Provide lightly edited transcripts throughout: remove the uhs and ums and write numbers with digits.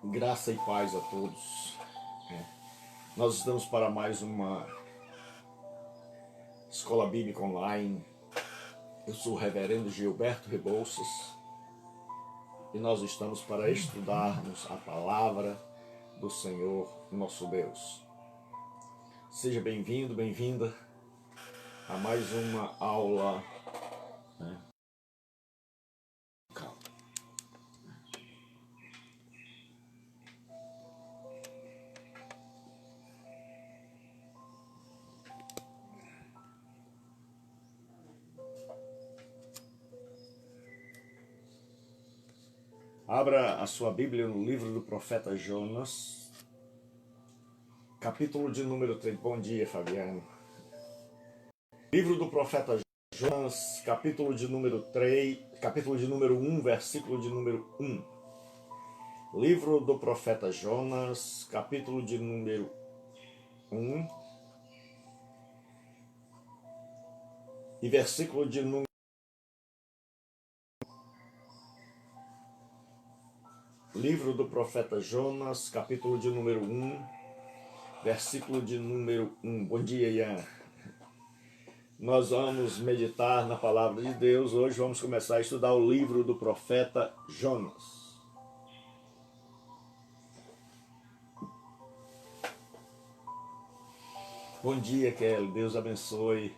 Graça e paz a todos. Nós estamos para mais uma Escola Bíblica Online. Eu sou o Reverendo Gilberto Rebouças e nós estamos para estudarmos a Palavra do Senhor, nosso Deus. Seja bem-vindo, bem-vinda a mais uma aula. Abra a sua Bíblia no livro do profeta Jonas, capítulo de número 3. Bom dia, Fabiano. Livro do profeta Jonas, capítulo de número 3, capítulo de número 1, versículo de número 1. Livro do profeta Jonas, capítulo de número 1 e versículo de número. Livro do profeta Jonas, capítulo de número 1, versículo de número 1. Bom dia, Ian. Nós vamos meditar na palavra de Deus. Hoje vamos começar a estudar o livro do profeta Jonas. Bom dia, Kelly. Deus abençoe.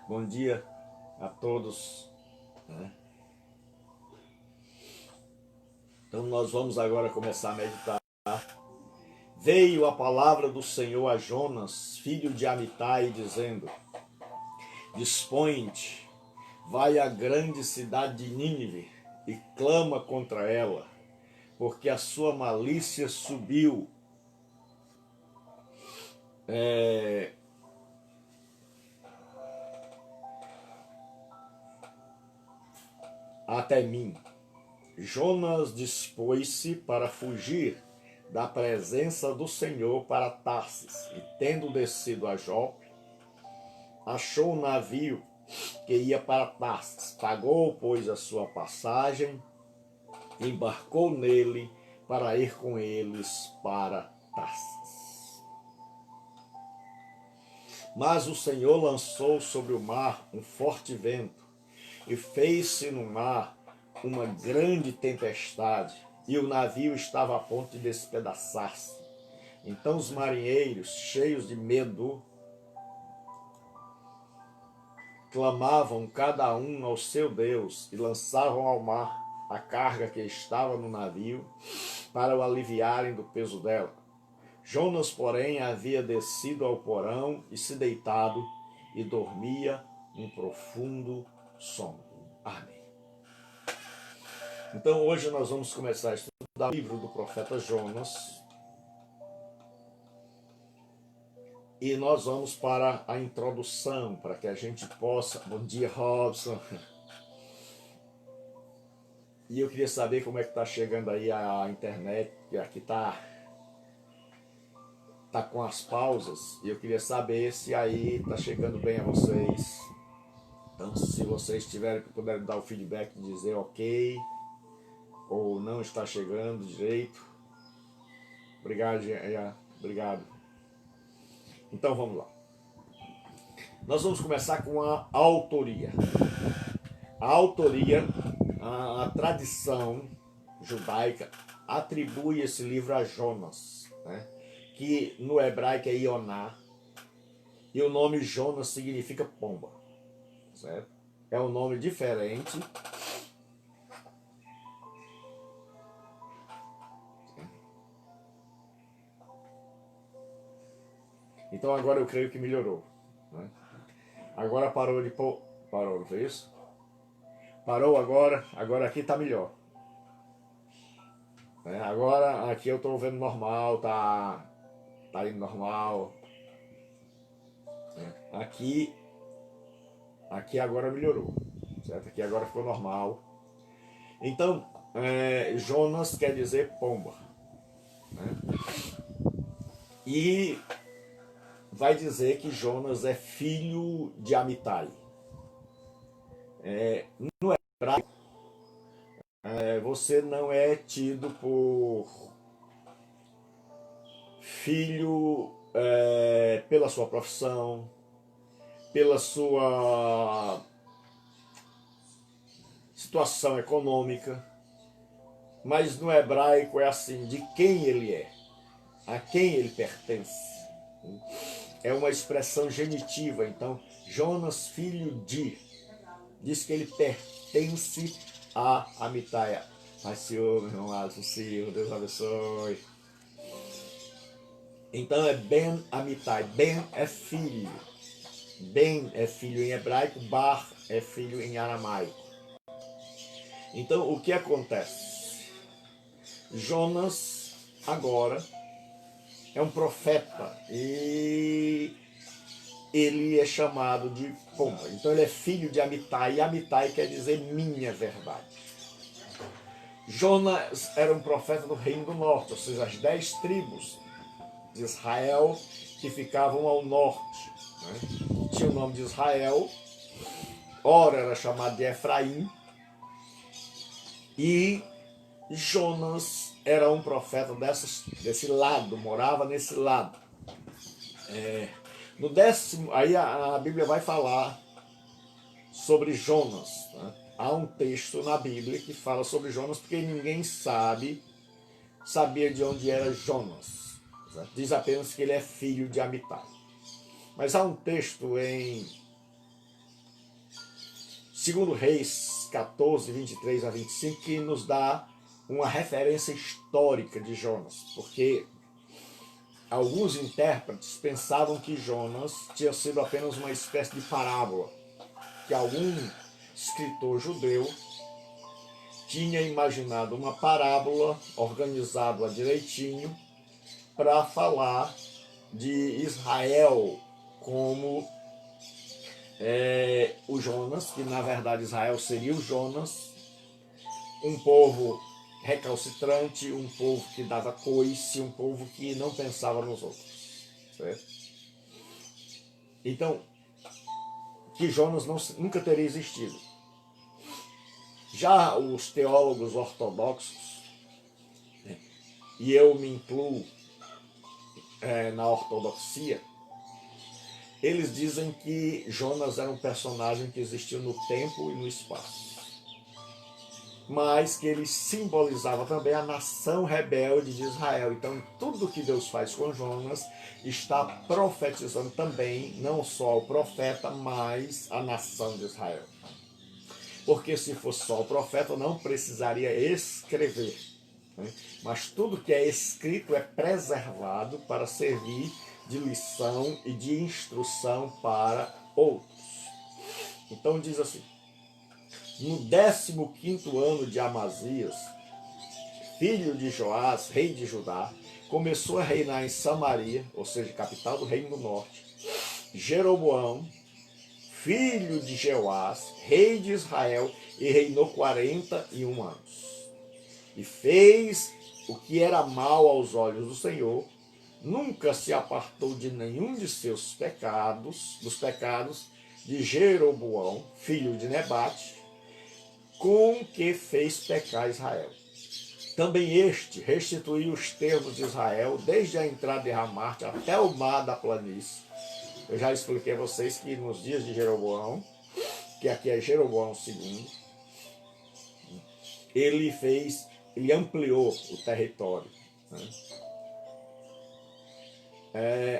Bom dia a todos. Então nós vamos agora começar a meditar. Veio a palavra do Senhor a Jonas, filho de Amitai, dizendo: Dispõe-te, vai à grande cidade de Nínive e clama contra ela, porque a sua malícia subiu até mim. Jonas dispôs-se para fugir da presença do Senhor para Tarsis, e tendo descido a Jope, achou um navio que ia para Tarsis. Pagou, pois, a sua passagem, embarcou nele para ir com eles para Tarsis. Mas o Senhor lançou sobre o mar um forte vento, e fez-se no mar uma grande tempestade, e o navio estava a ponto de despedaçar-se. Então os marinheiros, cheios de medo, clamavam cada um ao seu Deus e lançavam ao mar a carga que estava no navio para o aliviarem do peso dela. Jonas, porém, havia descido ao porão e se deitado e dormia um profundo sono. Amém. Então hoje nós vamos começar a estudar o livro do profeta Jonas. E nós vamos para a introdução, para que a gente possa... Bom dia, Robson. E eu queria saber como é que está chegando aí a internet, que aqui tá com as pausas. E eu queria saber se aí está chegando bem a vocês. Então, se vocês tiverem, puderem dar o feedback, dizer ok, ou não está chegando direito. Obrigado, obrigado. Então vamos lá. Nós vamos começar com a autoria. A autoria, a tradição judaica atribui esse livro a Jonas, né? Que no hebraico é Ioná, e o nome Jonas significa pomba, certo? É um nome diferente. Então agora eu creio que melhorou, né? Agora parou de pôr. Parou, não foi isso? Parou agora aqui está melhor. Agora aqui eu estou vendo normal, tá indo normal. Aqui agora melhorou, certo? Aqui agora ficou normal. Então, Jonas quer dizer pomba, né? E vai dizer que Jonas é filho de Amitai. No hebraico, você não é tido por filho pela sua profissão, pela sua situação econômica, mas no hebraico é assim, de quem ele é, a quem ele pertence. É uma expressão genitiva, então, Jonas, filho de, diz que ele pertence a Amitai. Pai, Senhor, meu irmão Alisson, Senhor, Deus abençoe. Então é Ben Amitai, Ben é filho. Ben é filho em hebraico, Bar é filho em aramaico. Então o que acontece? Jonas agora é um profeta e ele é chamado de pomba. Então ele é filho de Amitai, e Amitai quer dizer minha verdade. Jonas era um profeta do reino do norte, ou seja, as 10 tribos de Israel que ficavam ao norte. Né? Tinha o nome de Israel, ora era chamado de Efraim, e Jonas era um profeta desse lado, morava nesse lado. No 10º, aí a Bíblia vai falar sobre Jonas. Né? Há um texto na Bíblia que fala sobre Jonas, porque ninguém sabia de onde era Jonas. Né? Diz apenas que ele é filho de Amitai. Mas há um texto em 2 Reis 14, 23 a 25, que nos dá uma referência histórica de Jonas, porque alguns intérpretes pensavam que Jonas tinha sido apenas uma espécie de parábola, que algum escritor judeu tinha imaginado uma parábola, organizado-a direitinho, para falar de Israel como o Jonas, que na verdade Israel seria o Jonas, um povo recalcitrante, um povo que dava coice, um povo que não pensava nos outros. Certo? Então, que Jonas nunca teria existido. Já os teólogos ortodoxos, né, e eu me incluo na ortodoxia, eles dizem que Jonas era um personagem que existiu no tempo e no espaço, mas que ele simbolizava também a nação rebelde de Israel. Então, tudo que Deus faz com Jonas está profetizando também, não só o profeta, mas a nação de Israel. Porque se fosse só o profeta, não precisaria escrever. Né? Mas tudo que é escrito é preservado para servir de lição e de instrução para outros. Então diz assim: no 15º ano de Amazias, filho de Joás, rei de Judá, começou a reinar em Samaria, ou seja, capital do reino do norte, Jeroboão, filho de Jeoás, rei de Israel, e reinou 41 anos. E fez o que era mal aos olhos do Senhor, nunca se apartou de nenhum de seus pecados, dos pecados de Jeroboão, filho de Nebate, com que fez pecar Israel. Também este restituiu os termos de Israel, desde a entrada de Ramate até o mar da planície. Eu já expliquei a vocês que nos dias de Jeroboão, que aqui é Jeroboão II, ele ampliou o território, né?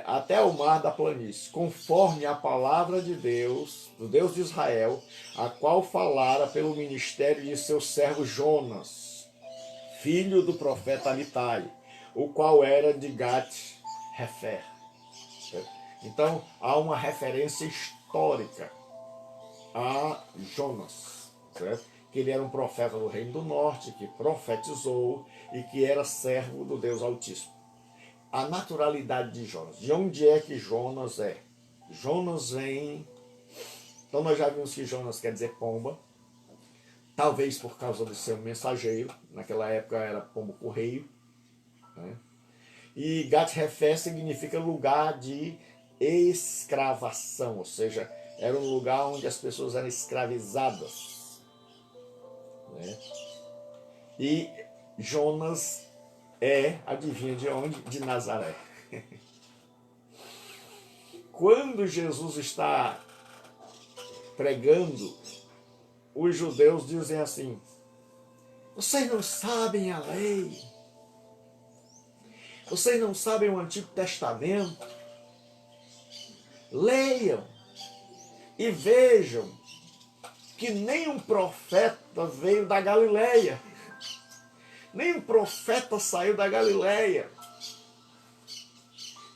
Até o mar da planície, conforme a palavra de Deus, do Deus de Israel, a qual falara pelo ministério de seu servo Jonas, filho do profeta Amitai, o qual era de Gat-Hefer. Então, há uma referência histórica a Jonas, certo? Que ele era um profeta do Reino do Norte, que profetizou e que era servo do Deus Altíssimo. A naturalidade de Jonas. De onde é que Jonas é? Jonas vem... Então nós já vimos que Jonas quer dizer pomba, talvez por causa de ser um mensageiro, naquela época era pombo correio, né? E Gat-Hefer significa lugar de escravação, ou seja, era um lugar onde as pessoas eram escravizadas, né? E Jonas adivinha de onde? De Nazaré. Quando Jesus está pregando, os judeus dizem assim: vocês não sabem a lei, vocês não sabem o Antigo Testamento, leiam e vejam que nenhum profeta veio da Galileia, nenhum profeta saiu da Galileia.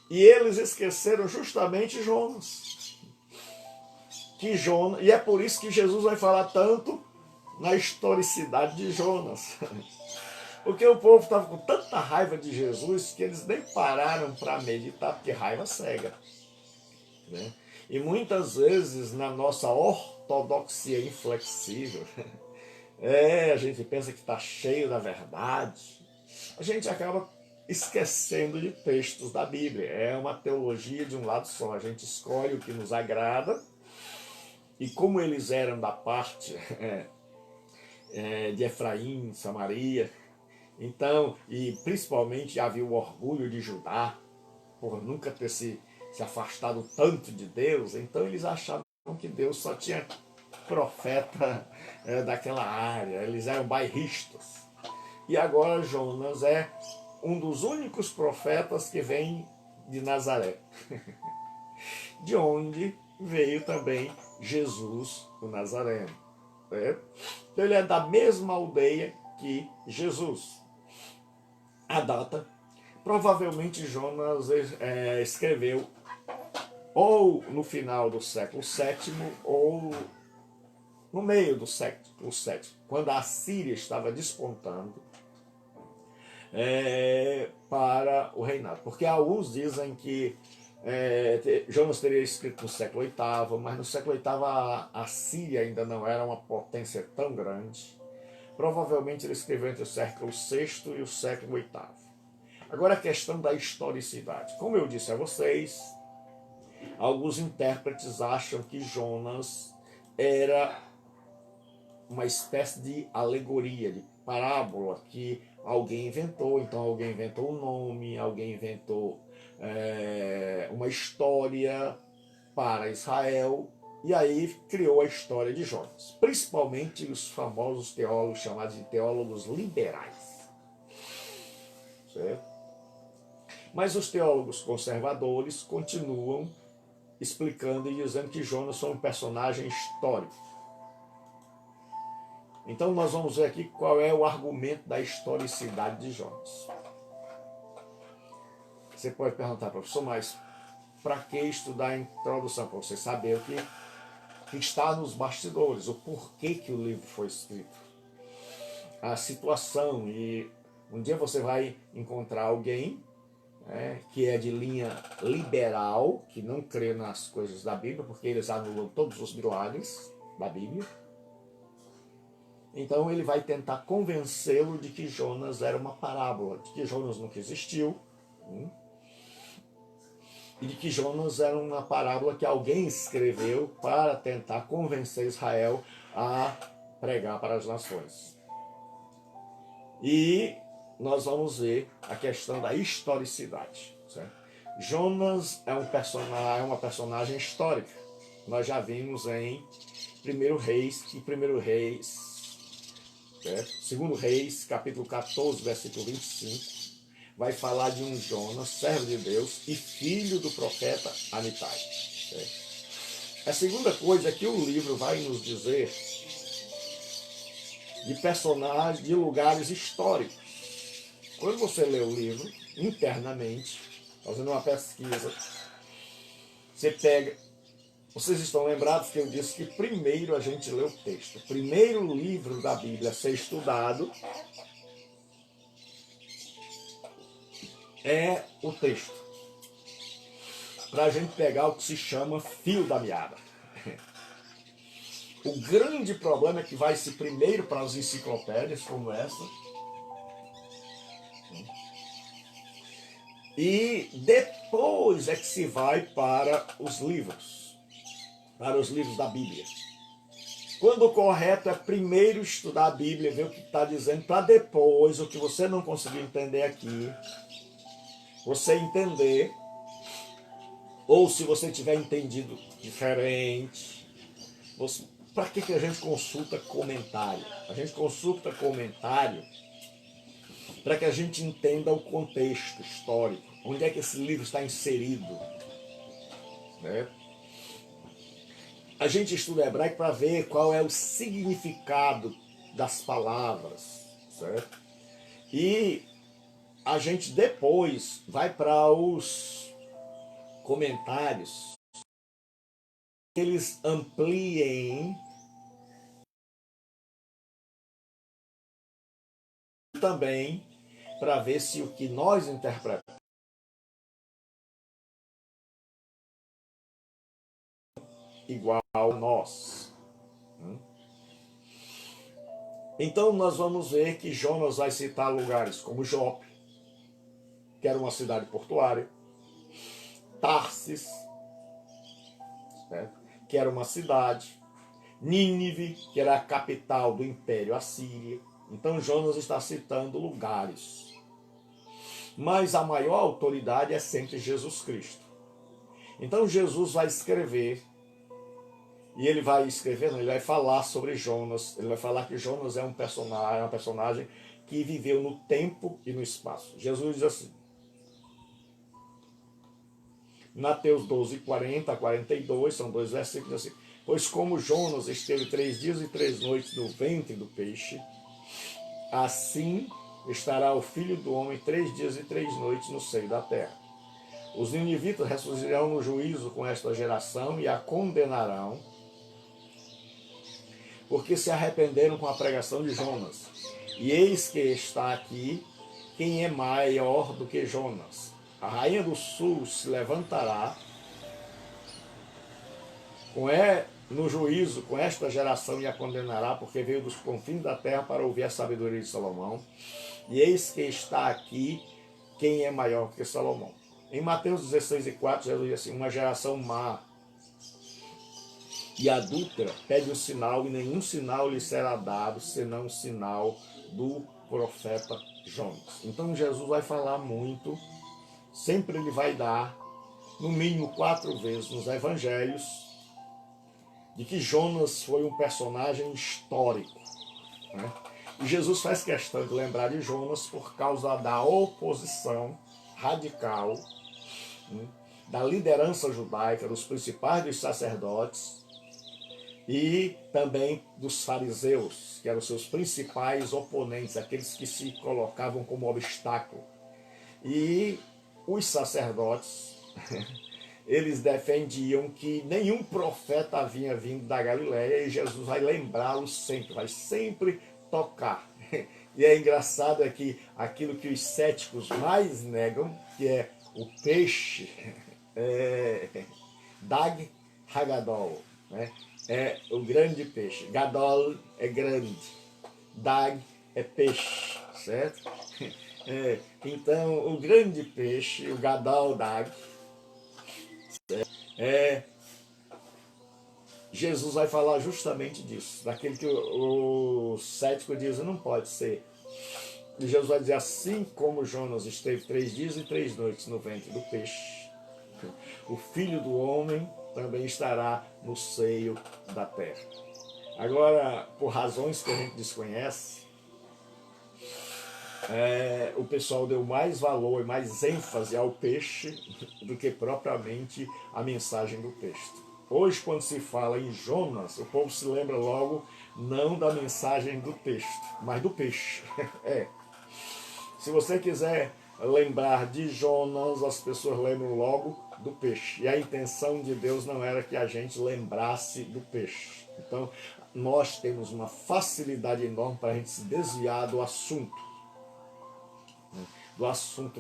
E eles esqueceram justamente Jonas. E é por isso que Jesus vai falar tanto na historicidade de Jonas. Porque o povo estava com tanta raiva de Jesus que eles nem pararam para meditar, porque raiva cega. Né? E muitas vezes na nossa ortodoxia inflexível, a gente pensa que está cheio da verdade, a gente acaba esquecendo de textos da Bíblia. É uma teologia de um lado só. A gente escolhe o que nos agrada, e como eles eram da parte de Efraim, Samaria, então, e principalmente havia o orgulho de Judá, por nunca ter se afastado tanto de Deus, então eles achavam que Deus só tinha profeta daquela área, eles eram bairristas. E agora Jonas é um dos únicos profetas que vem de Nazaré, de onde veio também Jesus, o Nazareno. Né? Então ele é da mesma aldeia que Jesus. A data, provavelmente Jonas escreveu ou no final do século VII ou no meio do século VII, quando a Síria estava despontando para o reinado. Porque alguns dizem que Jonas teria escrito no século VIII, mas no século VIII a Síria ainda não era uma potência tão grande. Provavelmente ele escreveu entre o século VI e o século VIII. Agora a questão da historicidade. Como eu disse a vocês, alguns intérpretes acham que Jonas era uma espécie de alegoria, de parábola que alguém inventou. Então alguém inventou um nome, alguém inventou uma história para Israel, e aí criou a história de Jonas. Principalmente os famosos teólogos chamados de teólogos liberais. Certo? Mas os teólogos conservadores continuam explicando e dizendo que Jonas foi um personagem histórico. Então nós vamos ver aqui qual é o argumento da historicidade de Jonas. Você pode perguntar, professor, mas para que estudar a introdução? Para você saber o que está nos bastidores, o porquê que o livro foi escrito, a situação. E um dia você vai encontrar alguém que é de linha liberal, que não crê nas coisas da Bíblia, porque eles anulam todos os milagres da Bíblia. Então ele vai tentar convencê-lo de que Jonas era uma parábola, de que Jonas nunca existiu, e de que Jonas era uma parábola que alguém escreveu para tentar convencer Israel a pregar para as nações. E nós vamos ver a questão da historicidade. Certo? Jonas é uma personagem histórica. Nós já vimos em 1 Reis, que 1 Reis, certo? 2 Reis, capítulo 14, versículo 25, vai falar de um Jonas, servo de Deus e filho do profeta Amitai. Certo? A segunda coisa que o livro vai nos dizer de personagens, de lugares históricos. Quando você lê o livro internamente, fazendo uma pesquisa, você pega. Vocês estão lembrados que eu disse que primeiro a gente lê o texto. O primeiro livro da Bíblia a ser estudado é o texto. Para a gente pegar o que se chama fio da meada. O grande problema é que vai-se primeiro para as enciclopédias como essa, e depois é que se vai para os livros da Bíblia. Quando o correto é primeiro estudar a Bíblia, ver o que está dizendo, para depois, o que você não conseguiu entender aqui, você entender, ou se você tiver entendido diferente, para que a gente consulta comentário? A gente consulta comentário para que a gente entenda o contexto histórico, onde é que esse livro está inserido, né? A gente estuda hebraico para ver qual é o significado das palavras, certo? E a gente depois vai para os comentários, eles ampliem também para ver se o que nós interpretamos igual a nós. Então nós vamos ver que Jonas vai citar lugares como Jope, que era uma cidade portuária, Tarsis, certo? Que era uma cidade, Nínive, que era a capital do Império Assírio. Então Jonas está citando lugares. Mas a maior autoridade é sempre Jesus Cristo. Então Jesus vai escrever, e ele vai escrever, não, ele vai falar sobre Jonas, ele vai falar que Jonas é uma personagem que viveu no tempo e no espaço. Jesus diz assim, Mateus 12, 40 a 42, são dois versículos assim, pois como Jonas esteve 3 dias e 3 noites no ventre do peixe, assim estará o Filho do Homem 3 dias e 3 noites no seio da terra. Os ninivitas ressurgirão no juízo com esta geração e a condenarão, porque se arrependeram com a pregação de Jonas. E eis que está aqui quem é maior do que Jonas. A rainha do sul se levantará no juízo com esta geração e a condenará, porque veio dos confins da terra para ouvir a sabedoria de Salomão. E eis que está aqui quem é maior do que Salomão. Em Mateus 16 e 4, Jesus diz assim, uma geração má e adúltera pede um sinal, e nenhum sinal lhe será dado, senão o sinal do profeta Jonas. Então Jesus vai falar muito, sempre ele vai dar, no mínimo 4 vezes nos evangelhos, de que Jonas foi um personagem histórico, né? E Jesus faz questão de lembrar de Jonas por causa da oposição radical, né, da liderança judaica, dos principais dos sacerdotes, e também dos fariseus, que eram seus principais oponentes, aqueles que se colocavam como obstáculo. E os sacerdotes, eles defendiam que nenhum profeta havia vindo da Galileia, e Jesus vai lembrá-los sempre, vai sempre tocar. E é engraçado é que aquilo que os céticos mais negam, que é o peixe, Dag Hagadol, né? É o grande peixe. Gadol é grande. Dag é peixe, certo? Então, o grande peixe, o Gadol Dag, Jesus vai falar justamente disso, daquele que o cético diz, não pode ser. E Jesus vai dizer, assim como Jonas esteve 3 dias e 3 noites no ventre do peixe, o Filho do Homem também estará no seio da terra. Agora, por razões que a gente desconhece, o pessoal deu mais valor e mais ênfase ao peixe do que propriamente a mensagem do texto. Hoje, quando se fala em Jonas, o povo se lembra logo não da mensagem do texto, mas do peixe. Se você quiser lembrar de Jonas, as pessoas lembram logo do peixe. E a intenção de Deus não era que a gente lembrasse do peixe. Então, nós temos uma facilidade enorme para a gente se desviar do assunto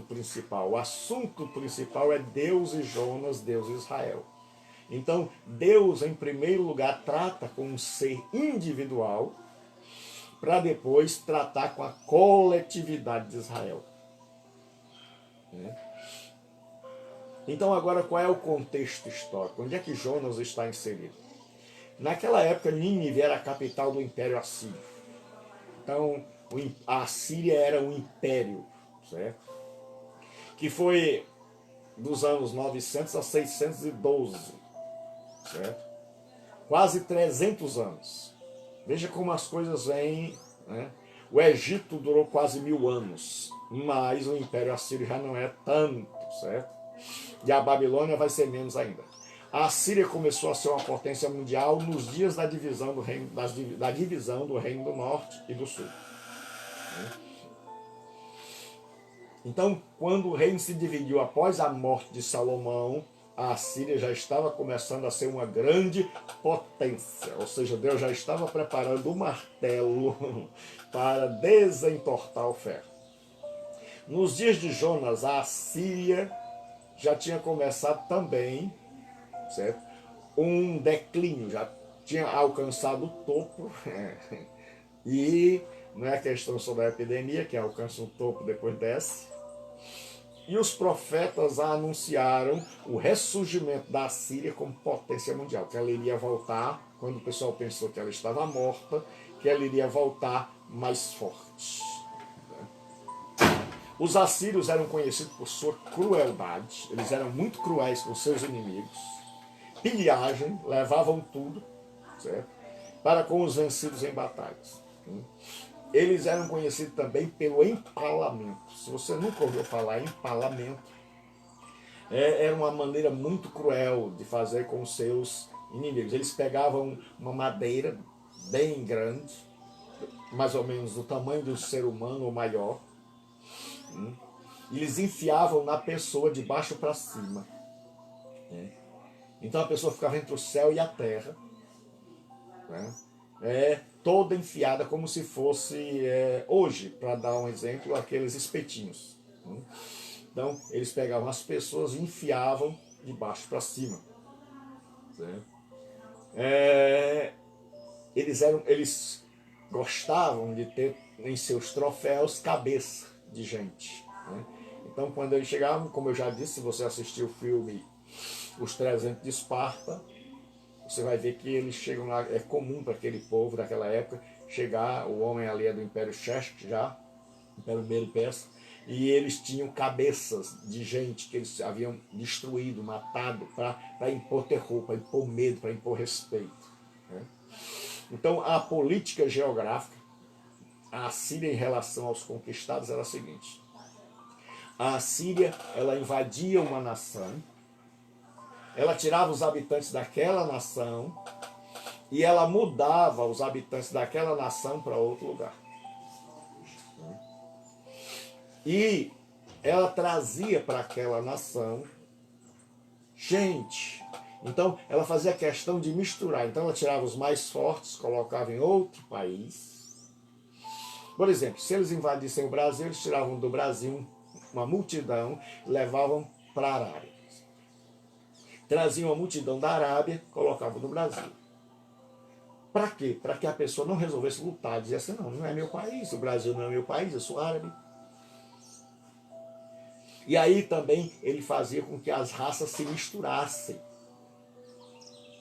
principal. O assunto principal é Deus e Jonas, Deus e Israel. Então, Deus, em primeiro lugar, trata com um ser individual, para depois tratar com a coletividade de Israel. Então, agora, qual é o contexto histórico? Onde é que Jonas está inserido? Naquela época, Nínive era a capital do Império Assírio. Então, a Assíria era um império, certo? Que foi dos anos 900 a 612, certo? Quase 300 anos. Veja como as coisas vêm, né? O Egito durou quase 1000 anos, mas o Império Assírio já não é tanto, certo? E a Babilônia vai ser menos ainda. A Síria começou a ser uma potência mundial nos dias da divisão do reino, da divisão do Reino do Norte e do Sul. Então, quando o reino se dividiu após a morte de Salomão, a Síria já estava começando a ser uma grande potência. Ou seja, Deus já estava preparando o martelo para desentortar o ferro. Nos dias de Jonas, a Síria já tinha começado também, certo? Um declínio, já tinha alcançado o topo. E não é a questão sobre a epidemia, que alcança o topo e depois desce. E os profetas anunciaram o ressurgimento da Síria como potência mundial, que ela iria voltar, quando o pessoal pensou que ela estava morta, que ela iria voltar mais forte. Os assírios eram conhecidos por sua crueldade, eles eram muito cruéis com seus inimigos, pilhagem, levavam tudo, certo? Para com os vencidos em batalhas. Eles eram conhecidos também pelo empalamento. Se você nunca ouviu falar em empalamento, era uma maneira muito cruel de fazer com os seus inimigos. Eles pegavam uma madeira bem grande, mais ou menos do tamanho do ser humano ou maior, e eles enfiavam na pessoa de baixo para cima. Então a pessoa ficava entre o céu e a terra, toda enfiada como se fosse, hoje, para dar um exemplo, aqueles espetinhos. Então eles pegavam as pessoas e enfiavam de baixo para cima. Eles gostavam de ter em seus troféus cabeça de gente. Então quando eles chegavam, como eu já disse, se você assistiu o filme Os 300 de Esparta, você vai ver que eles chegam lá, é comum para aquele povo daquela época chegar, o homem ali é do Império Xerxes já, Império Medo Persa, e eles tinham cabeças de gente que eles haviam destruído, matado, para impor terror, para impor medo, para impor respeito. Então a política geográfica, a Síria em relação aos conquistados era a seguinte: a Síria, ela invadia uma nação, ela tirava os habitantes daquela nação e ela mudava os habitantes daquela nação para outro lugar. E ela trazia para aquela nação gente. Então ela fazia questão de misturar. Então ela tirava os mais fortes, colocava em outro país. Por exemplo, se eles invadissem o Brasil, eles tiravam do Brasil uma multidão e levavam para a Arábia. Traziam uma multidão da Arábia, colocavam no Brasil. Para quê? Para que a pessoa não resolvesse lutar, dizer assim, não é meu país, o Brasil não é meu país, eu sou árabe. E aí também ele fazia com que as raças se misturassem,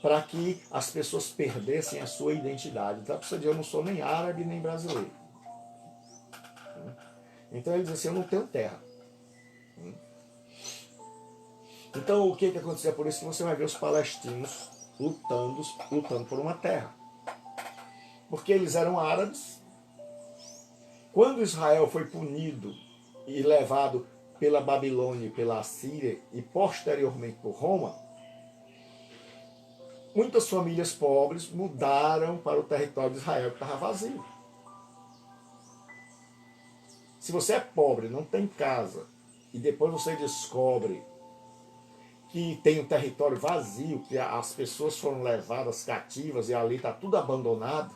para que as pessoas perdessem a sua identidade. Então a pessoa dizia, eu não sou nem árabe nem brasileiro. Então ele dizia assim, eu não tenho terra. Então o que acontecia? Por isso que você vai ver os palestinos lutando por uma terra. Porque eles eram árabes. Quando Israel foi punido e levado pela Babilônia e pela Assíria e posteriormente por Roma, muitas famílias pobres mudaram para o território de Israel que estava vazio. Se você é pobre, não tem casa, e depois você descobre que tem um território vazio, que as pessoas foram levadas cativas e ali está tudo abandonado,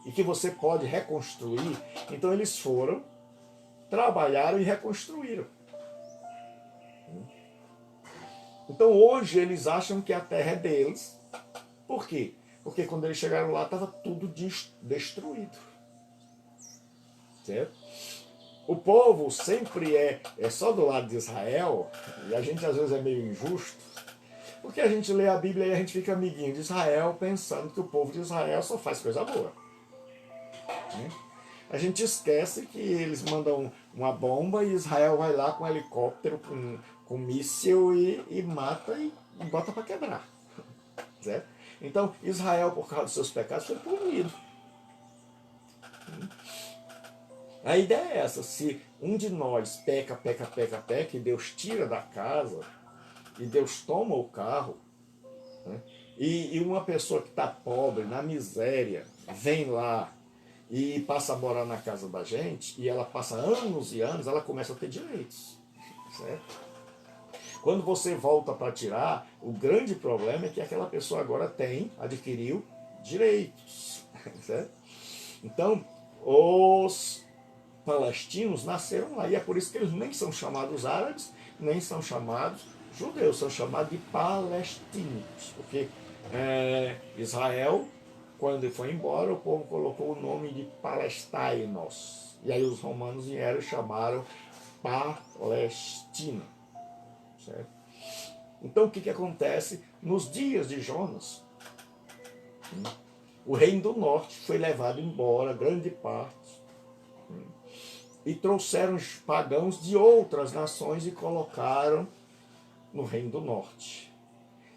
e que você pode reconstruir, então eles foram, trabalharam e reconstruíram. Então hoje eles acham que a terra é deles. Por quê? Porque quando eles chegaram lá estava tudo destruído. Certo? O povo sempre é só do lado de Israel, e a gente às vezes é meio injusto, Porque a gente lê a Bíblia e a gente fica amiguinho de Israel, pensando que o povo de Israel só faz coisa boa. Né? A gente esquece que eles mandam uma bomba e Israel vai lá com um helicóptero, com míssil e mata e bota para quebrar. Certo? Então, Israel, por causa dos seus pecados, foi punido. A ideia é essa: se um de nós peca, e Deus tira da casa, e Deus toma o carro, né? E uma pessoa que está pobre, na miséria, vem lá e passa a morar na casa da gente, e ela passa anos e anos, ela começa a ter direitos. Certo? Quando você volta para tirar, o grande problema é que aquela pessoa agora adquiriu direitos. Certo? Então, os palestinos nasceram lá, e é por isso que eles nem são chamados árabes, nem são chamados judeus, são chamados de palestinos, porque Israel, quando ele foi embora, o povo colocou o nome de Palestinos, e aí os romanos vieram e chamaram Palestina. Certo? Então o que acontece? Nos dias de Jonas, o reino do norte foi levado embora, grande parte, e trouxeram os pagãos de outras nações e colocaram no reino do norte.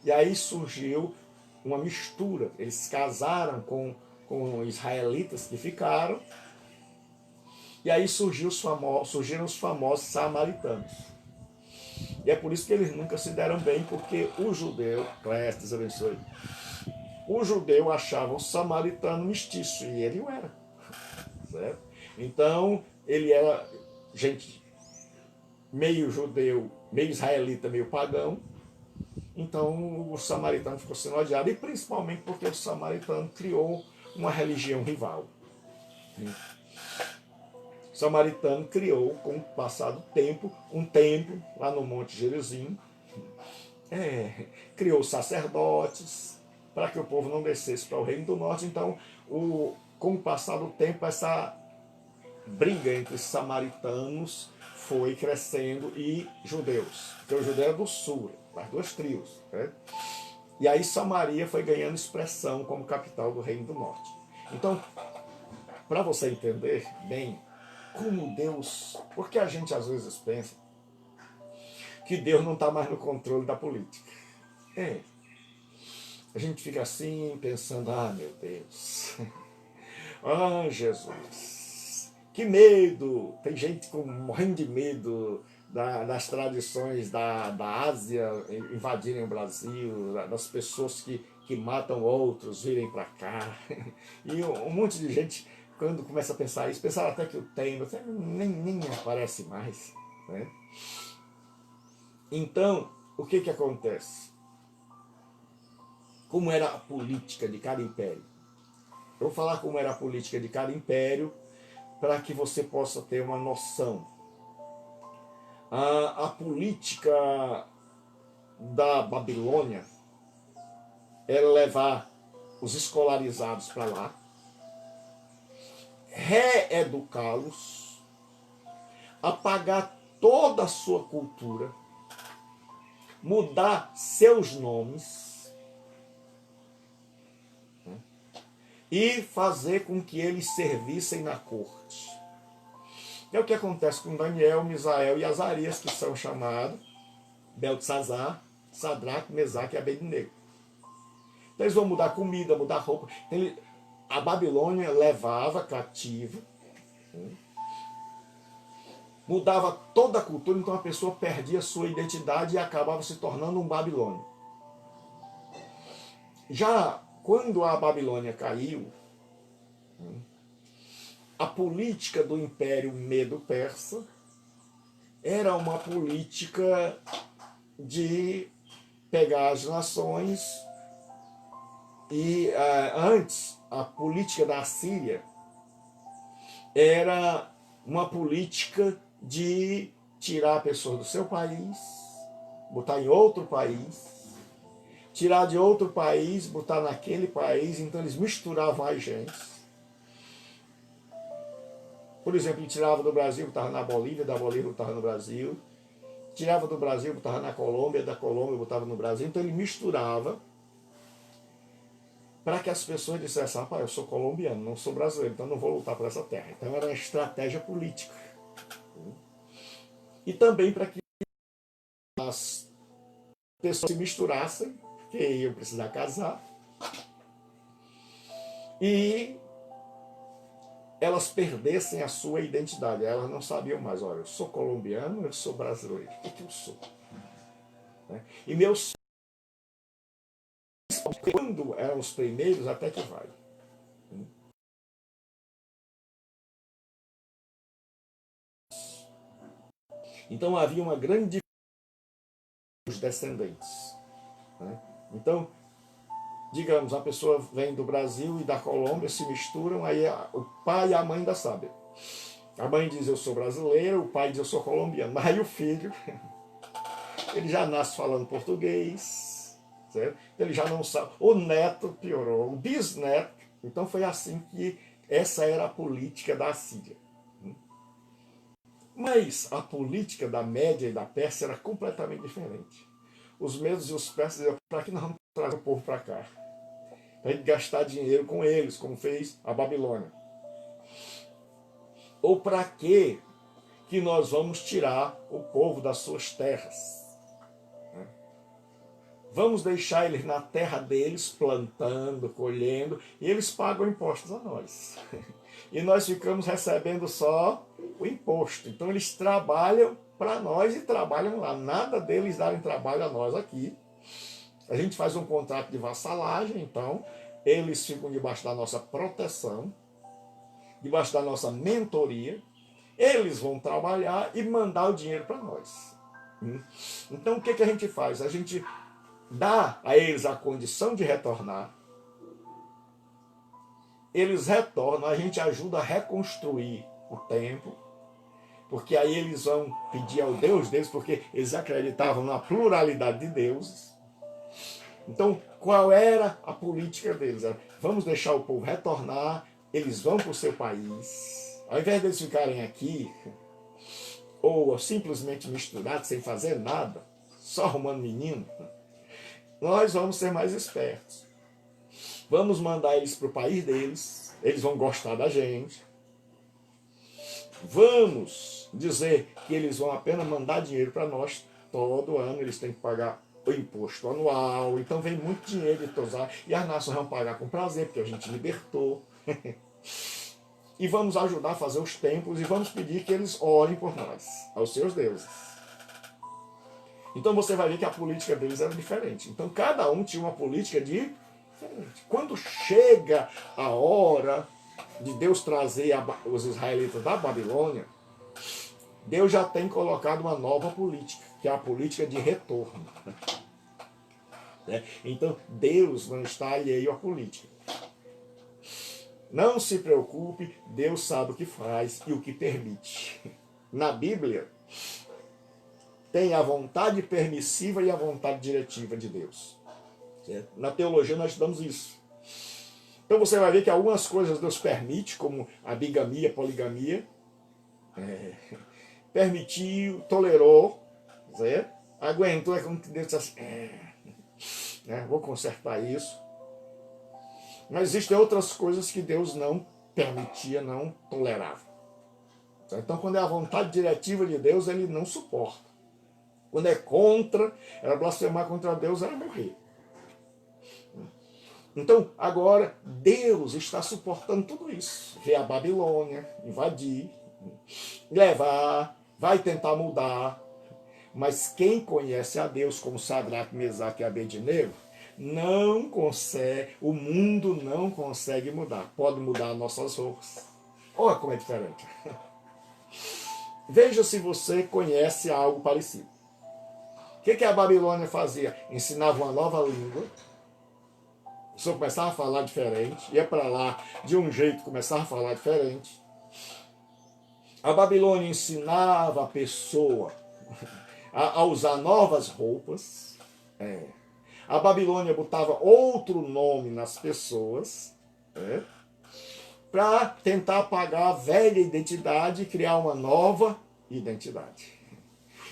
E aí surgiu uma mistura. Eles casaram com israelitas que ficaram, e aí surgiram os famosos samaritanos. E é por isso que eles nunca se deram bem, porque o judeu, Deus abençoe, o judeu achava o samaritano mestiço, e ele o era. Certo? Então, ele era gente meio judeu, meio israelita, meio pagão. Então, o samaritano ficou sendo odiado, e principalmente porque o samaritano criou uma religião rival. O samaritano criou, com o passar do tempo, um templo lá no Monte Gerizim. Criou sacerdotes para que o povo não descesse para o Reino do Norte. Então, com o passar do tempo, essa briga entre samaritanos foi crescendo e judeus. Porque o judeu é do sul, das duas tribos. Né? E aí Samaria foi ganhando expressão como capital do Reino do Norte. Então, para você entender bem como Deus... Porque a gente às vezes pensa que Deus não está mais no controle da política. A gente fica assim, pensando, meu Deus, Jesus, que medo! Tem gente morrendo de medo das tradições da Ásia invadirem o Brasil, das pessoas que matam outros virem para cá. E um monte de gente, quando começa a pensar isso, pensava até que o Temer nem aparece mais. Né? Então, o que acontece? Como era a política de cada império? Eu vou falar como era a política de cada império para que você possa ter uma noção. A política da Babilônia era levar os escolarizados para lá, reeducá-los, apagar toda a sua cultura, mudar seus nomes, e fazer com que eles servissem na corte. É o que acontece com Daniel, Misael e Azarias, que são chamados Beltesazar, Sadraque, Mesaque e Abednego. Então eles vão mudar comida, mudar roupa. Então, a Babilônia levava cativo, mudava toda a cultura, então a pessoa perdia sua identidade e acabava se tornando um babilônio. Já quando a Babilônia caiu, a política do Império Medo-Persa era uma política de pegar as nações e antes a política da Assíria era uma política de tirar pessoas do seu país, botar em outro país, tirar de outro país, botar naquele país. Então eles misturavam as gentes. Por exemplo, ele tirava do Brasil, estava na Bolívia, da Bolívia estava no Brasil, tirava do Brasil, botava na Colômbia, da Colômbia botava no Brasil. Então ele misturava para que as pessoas dissessem, rapaz, eu sou colombiano, não sou brasileiro, então não vou lutar por essa terra. Então era uma estratégia política. E também para que as pessoas se misturassem, porque iam precisar casar, e elas perdessem a sua identidade. Elas não sabiam mais, olha, eu sou colombiano, eu sou brasileiro, o que eu sou? E meus quando eram os primeiros, até que vai. Então havia uma grande diferença dos descendentes. Então, digamos, a pessoa vem do Brasil e da Colômbia, se misturam, aí o pai e a mãe ainda sabem. A mãe diz, eu sou brasileiro, o pai diz, eu sou colombiano. Mas aí o filho, ele já nasce falando português, certo? Ele já não sabe. O neto piorou, o bisneto. Então foi assim que essa era a política da Assíria. Mas a política da Média e da Pérsia era completamente diferente. Os medos e os persas diziam, para que nós vamos trazer o povo para cá? Para gastar dinheiro com eles, como fez a Babilônia. Ou para que nós vamos tirar o povo das suas terras? Vamos deixar eles na terra deles, plantando, colhendo, e eles pagam impostos a nós. E nós ficamos recebendo só o imposto. Então eles trabalham para nós e trabalham lá. Nada deles darem trabalho a nós aqui. A gente faz um contrato de vassalagem, então eles ficam debaixo da nossa proteção, debaixo da nossa mentoria. Eles vão trabalhar e mandar o dinheiro para nós. Então o que a gente faz? A gente dá a eles a condição de retornar. Eles retornam, a gente ajuda a reconstruir o templo, porque aí eles vão pedir ao Deus deles, porque eles acreditavam na pluralidade de deuses. Então, qual era a política deles? Vamos deixar o povo retornar, eles vão para o seu país. Ao invés de eles ficarem aqui, ou simplesmente misturados, sem fazer nada, só arrumando menino, nós vamos ser mais espertos. Vamos mandar eles para o país deles, eles vão gostar da gente. Vamos dizer que eles vão apenas mandar dinheiro para nós todo ano, eles têm que pagar o imposto anual, então vem muito dinheiro de todos lá, e as nações vão pagar com prazer, porque a gente libertou. E vamos ajudar a fazer os templos e vamos pedir que eles orem por nós, aos seus deuses. Então você vai ver que a política deles era diferente. Então cada um tinha uma política diferente. Quando chega a hora de Deus trazer os israelitas da Babilônia, Deus já tem colocado uma nova política, que é a política de retorno. Então Deus não está alheio à política. Não se preocupe, Deus sabe o que faz e o que permite. Na Bíblia, tem a vontade permissiva e a vontade diretiva de Deus. Certo? Na teologia nós estudamos isso. Então você vai ver que algumas coisas Deus permite, como a bigamia, a poligamia, permitiu, tolerou, certo? Aguentou, é como que Deus disse assim, vou consertar isso. Mas existem outras coisas que Deus não permitia, não tolerava. Certo? Então quando é a vontade diretiva de Deus, ele não suporta. Quando é contra, era blasfemar contra Deus, era morrer. Então, agora, Deus está suportando tudo isso. Ver a Babilônia, invadir, levar, vai tentar mudar. Mas quem conhece a Deus, como Sadraque, Mesaque e Abednego, não consegue, o mundo não consegue mudar. Pode mudar nossas roupas. Olha como é diferente. Veja se você conhece algo parecido. O que a Babilônia fazia? Ensinava uma nova língua. A pessoa começava a falar diferente. Ia para lá de um jeito, começava a falar diferente. A Babilônia ensinava a pessoa a usar novas roupas. A Babilônia botava outro nome nas pessoas. Para tentar apagar a velha identidade e criar uma nova identidade.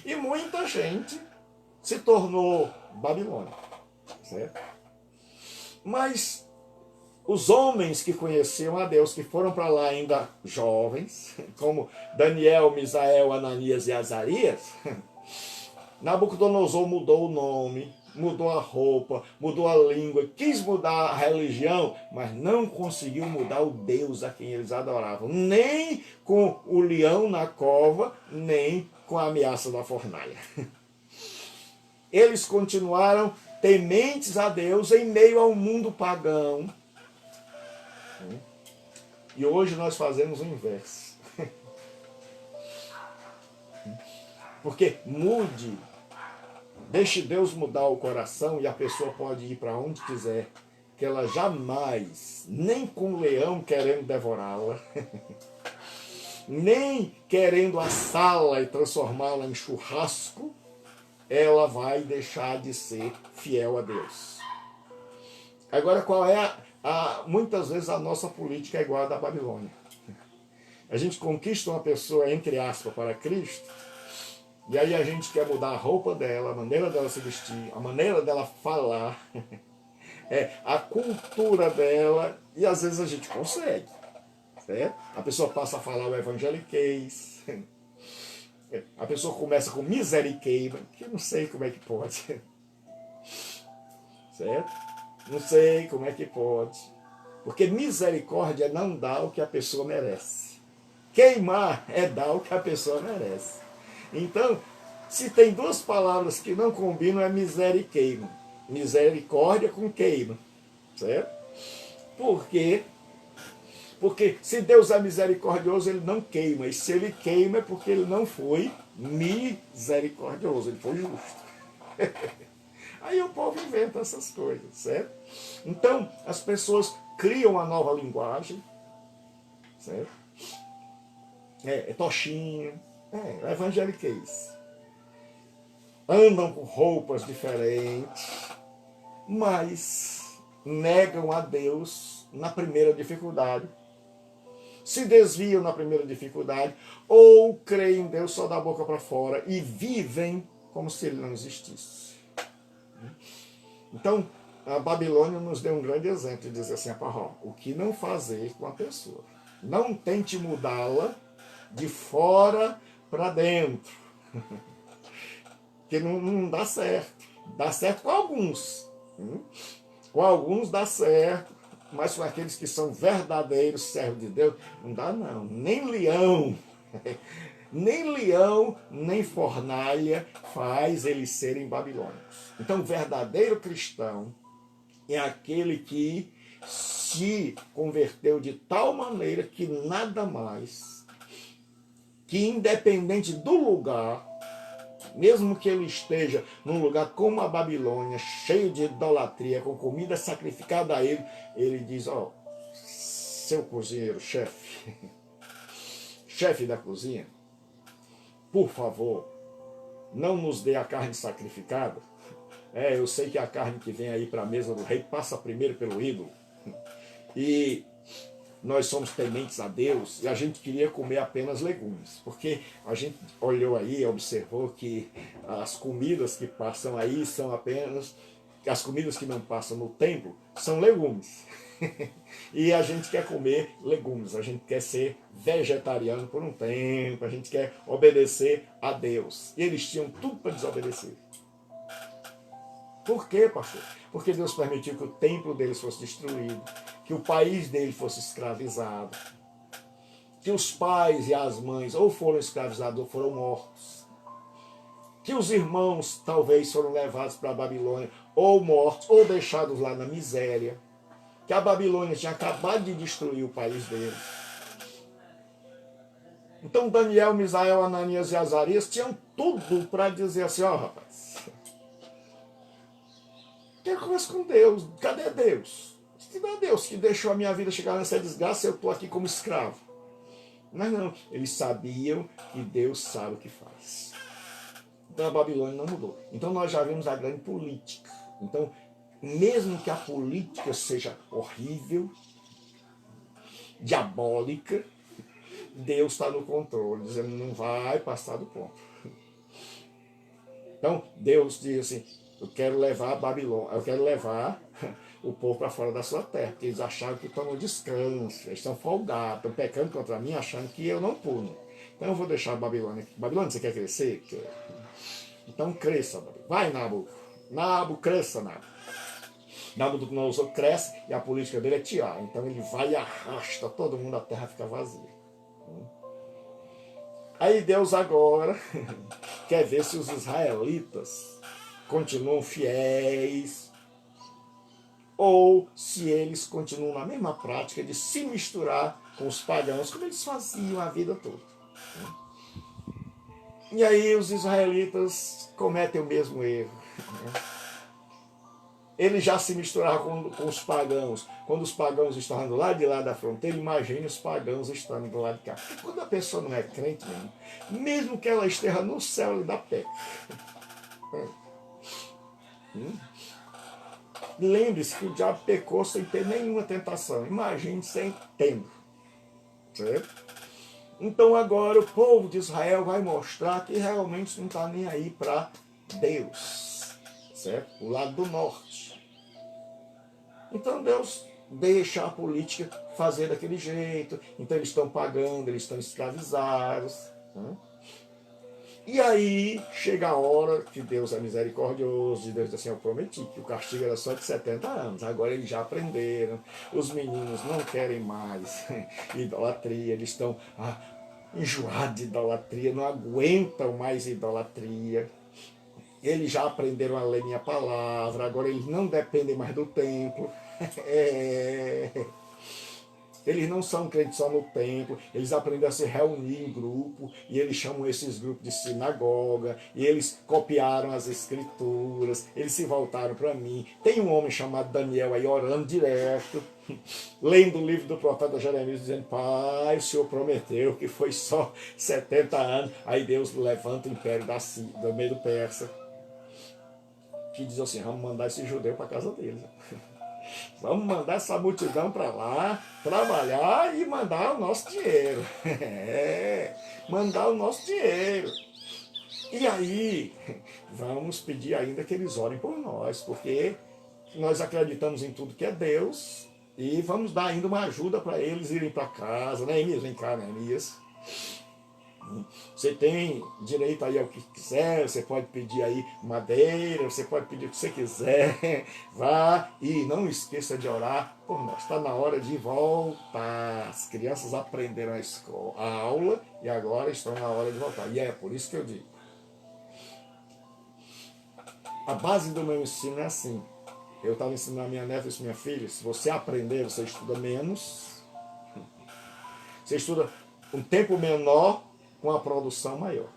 E muita gente se tornou Babilônia, certo? Mas os homens que conheciam a Deus, que foram para lá ainda jovens, como Daniel, Misael, Ananias e Azarias, Nabucodonosor mudou o nome, mudou a roupa, mudou a língua, quis mudar a religião, mas não conseguiu mudar o Deus a quem eles adoravam, nem com o leão na cova, nem com a ameaça da fornalha. Eles continuaram tementes a Deus em meio ao mundo pagão. E hoje nós fazemos o inverso. Porque mude, deixe Deus mudar o coração e a pessoa pode ir para onde quiser, que ela jamais, nem com o leão querendo devorá-la, nem querendo assá-la e transformá-la em churrasco, ela vai deixar de ser fiel a Deus. Agora, qual é muitas vezes a nossa política é igual a da Babilônia. A gente conquista uma pessoa, entre aspas, para Cristo, e aí a gente quer mudar a roupa dela, a maneira dela se vestir, a maneira dela falar, a cultura dela, e às vezes a gente consegue. Certo? A pessoa passa a falar o evangeliquez, a pessoa começa com miseriqueiba, que eu não sei como é que pode. Certo? Não sei como é que pode. Porque misericórdia é não dar o que a pessoa merece. Queimar é dar o que a pessoa merece. Então, se tem duas palavras que não combinam, é miséria e queima. Misericórdia com queima. Certo? Por quê? Porque se Deus é misericordioso, ele não queima. E se ele queima é porque ele não foi misericordioso, ele foi justo. Aí o povo inventa essas coisas, certo? Então, as pessoas criam uma nova linguagem, certo? Tochinha, evangeliquez. Andam com roupas diferentes, mas negam a Deus na primeira dificuldade. Se desviam na primeira dificuldade, ou creem em Deus só da boca para fora e vivem como se ele não existisse. Então, a Babilônia nos deu um grande exemplo de dizer assim, o que não fazer com a pessoa? Não tente mudá-la de fora para dentro. Porque não dá certo. Dá certo com alguns. Com alguns dá certo, mas com aqueles que são verdadeiros servos de Deus, não dá não. Nem leão, nem fornalha faz eles serem babilônicos. Então, o verdadeiro cristão é aquele que se converteu de tal maneira que nada mais, que independente do lugar, mesmo que ele esteja num lugar como a Babilônia, cheio de idolatria, com comida sacrificada a ele, ele diz, seu cozinheiro, chefe, chefe da cozinha, por favor, não nos dê a carne sacrificada. Eu sei que a carne que vem aí para a mesa do rei passa primeiro pelo ídolo. E nós somos tementes a Deus e a gente queria comer apenas legumes, porque a gente olhou aí, observou que as comidas que passam aí são apenas, as comidas que não passam no templo são legumes. E a gente quer comer legumes, a gente quer ser vegetariano por um tempo, a gente quer obedecer a Deus. E eles tinham tudo para desobedecer. Por quê, pastor? Porque Deus permitiu que o templo deles fosse destruído, que o país dele fosse escravizado, que os pais e as mães ou foram escravizados ou foram mortos, que os irmãos talvez foram levados para a Babilônia ou mortos ou deixados lá na miséria, que a Babilônia tinha acabado de destruir o país deles. Então Daniel, Misael, Ananias e Azarias tinham tudo para dizer assim, rapaz, que coisa com Deus, cadê Deus? Se não é Deus que deixou a minha vida chegar nessa desgraça, eu estou aqui como escravo. Mas não, eles sabiam que Deus sabe o que faz. Então a Babilônia não mudou. Então nós já vimos a grande política. Então, mesmo que a política seja horrível, diabólica, Deus está no controle, dizendo não vai passar do ponto. Então Deus diz assim, eu quero levar a Babilônia, eu quero levar o povo para fora da sua terra, porque eles acharam que estão no descanso, eles estão folgados, estão pecando contra mim, achando que eu não puno. Então eu vou deixar a Babilônia. Babilônia, você quer crescer? Quer. Então cresça, Babilônia. Vai, Nabu. Nabu, cresça, Nabu. Nabucodonosor cresce e a política dele é tirar. Então ele vai e arrasta todo mundo, a terra fica vazia. Aí Deus agora quer ver se os israelitas continuam fiéis ou se eles continuam na mesma prática de se misturar com os pagãos, como eles faziam a vida toda. E aí os israelitas cometem o mesmo erro. Eles já se misturaram com os pagãos. Quando os pagãos estavam do lado de lá da fronteira, imagine os pagãos estando do lado de cá. Porque quando a pessoa não é crente mesmo que ela esteja no céu, ele dá pé. Lembre-se que o diabo pecou sem ter nenhuma tentação. Imagine sem tendo. Certo? Então agora o povo de Israel vai mostrar que realmente não está nem aí para Deus. Certo? O lado do norte. Então Deus deixa a política fazer daquele jeito. Então eles estão pagando, eles estão escravizados. E aí chega a hora que Deus é misericordioso, e Deus diz assim, eu prometi que o castigo era só de 70 anos, agora eles já aprenderam, os meninos não querem mais idolatria, eles estão enjoados de idolatria, não aguentam mais idolatria, eles já aprenderam a ler minha palavra, agora eles não dependem mais do templo, Eles não são crentes só no templo, eles aprendem a se reunir em grupo, e eles chamam esses grupos de sinagoga, e eles copiaram as escrituras, eles se voltaram para mim. Tem um homem chamado Daniel aí orando direto, lendo o livro do profeta Jeremias, dizendo, pai, o Senhor prometeu que foi só 70 anos, aí Deus levanta o império do Medo Persa, que diz assim, vamos mandar esse judeu para casa deles. Vamos mandar essa multidão para lá, trabalhar e mandar o nosso dinheiro. Mandar o nosso dinheiro. E aí, vamos pedir ainda que eles orem por nós, porque nós acreditamos em tudo que é Deus e vamos dar ainda uma ajuda para eles irem para casa. Neemias, vem cá, Neemias. Você tem direito aí ao que quiser, você pode pedir aí madeira, você pode pedir o que você quiser, vá e não esqueça de orar por nós. Está na hora de voltar. As crianças aprenderam a aula e agora estão na hora de voltar. E é por isso que eu digo. A base do meu ensino é assim. Eu estava ensinando a minha neta e minha filha, se você aprender, você estuda menos. Você estuda um tempo menor, com a produção maior.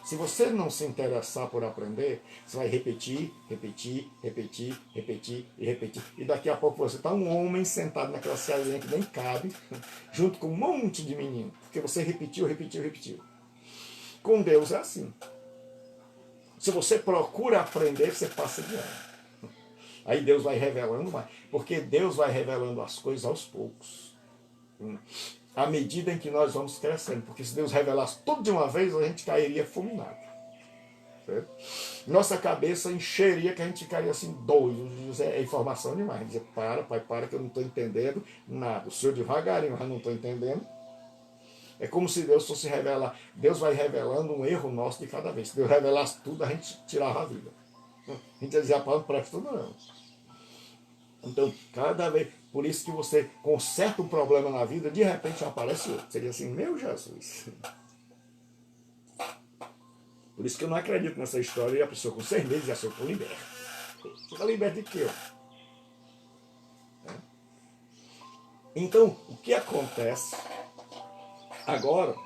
Se você não se interessar por aprender, você vai repetir, repetir, repetir, repetir e repetir. E daqui a pouco você está um homem sentado naquela salinha que nem cabe, junto com um monte de menino. Porque você repetiu, repetiu, repetiu. Com Deus é assim. Se você procura aprender, você passa de ano. Aí Deus vai revelando mais. Porque Deus vai revelando as coisas aos poucos. À medida em que nós vamos crescendo. Porque se Deus revelasse tudo de uma vez, a gente cairia fulminado. Certo? Nossa cabeça encheria que a gente ficaria assim doido. É informação demais. Dizer, para, pai, para que eu não estou entendendo nada. O senhor devagarinho, mas não estou entendendo. É como se Deus fosse revelar. Deus vai revelando um erro nosso de cada vez. Se Deus revelasse tudo, a gente tirava a vida. A gente ia dizer, não presta tudo não. Então, cada vez, por isso que você conserta um problema na vida, de repente aparece outro. Seria assim, meu Jesus. Por isso que eu não acredito nessa história e a pessoa com 6 meses já se eu estou liberto. Você está liberto de quê? Então, o que acontece agora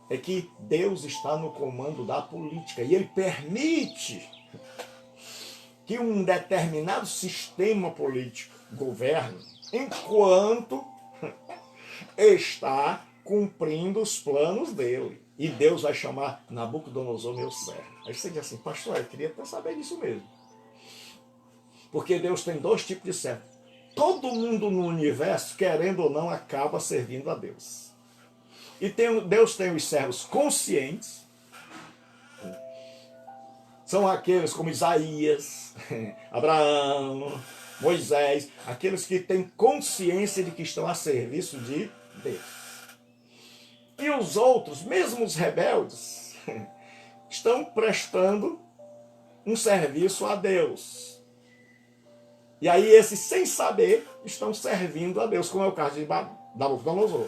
é que Deus está no comando da política e Ele permite que um determinado sistema político governe enquanto está cumprindo os planos dele. E Deus vai chamar Nabucodonosor meu servo. Aí você diz assim, pastor, eu queria até saber disso mesmo. Porque Deus tem 2 tipos de servos. Todo mundo no universo, querendo ou não, acaba servindo a Deus. E Deus tem os servos conscientes São aqueles como Isaías, Abraão, Moisés, aqueles que têm consciência de que estão a serviço de Deus. E os outros, mesmo os rebeldes, estão prestando um serviço a Deus. E aí esses, sem saber, estão servindo a Deus, como é o caso de Nabucodonosor.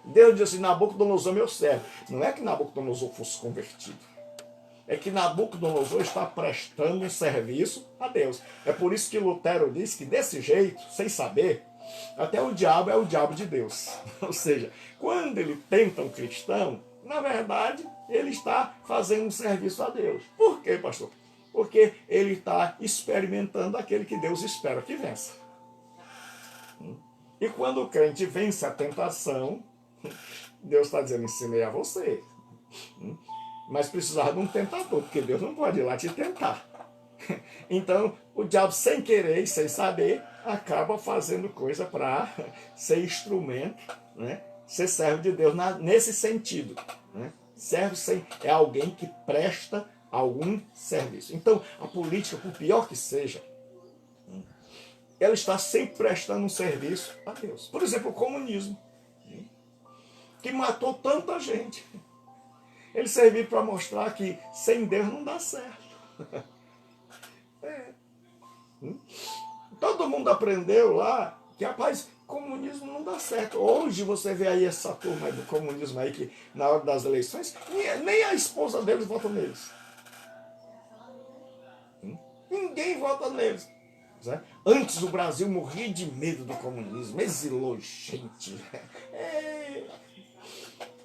Deus disse assim, Nabucodonosor meu servo. Não é que Nabucodonosor fosse convertido. É que Nabucodonosor está prestando um serviço a Deus. É por isso que Lutero diz que desse jeito, sem saber, até o diabo é o diabo de Deus. Ou seja, quando ele tenta um cristão, na verdade, ele está fazendo um serviço a Deus. Por quê, pastor? Porque ele está experimentando aquele que Deus espera que vença. E quando o crente vence a tentação, Deus está dizendo, ensinei a você. Mas precisava de um tentador, porque Deus não pode ir lá te tentar. Então, o diabo, sem querer e sem saber, acaba fazendo coisa para ser instrumento, né? Ser servo de Deus nesse sentido. Né? Servo é alguém que presta algum serviço. Então, a política, por pior que seja, ela está sempre prestando um serviço a Deus. Por exemplo, o comunismo, que matou tanta gente. Ele serviu para mostrar que sem Deus não dá certo. Todo mundo aprendeu lá que, rapaz, comunismo não dá certo. Hoje você vê aí essa turma aí do comunismo aí que na hora das eleições, nem a esposa deles vota neles. Ninguém vota neles. Antes o Brasil morria de medo do comunismo, exilou gente.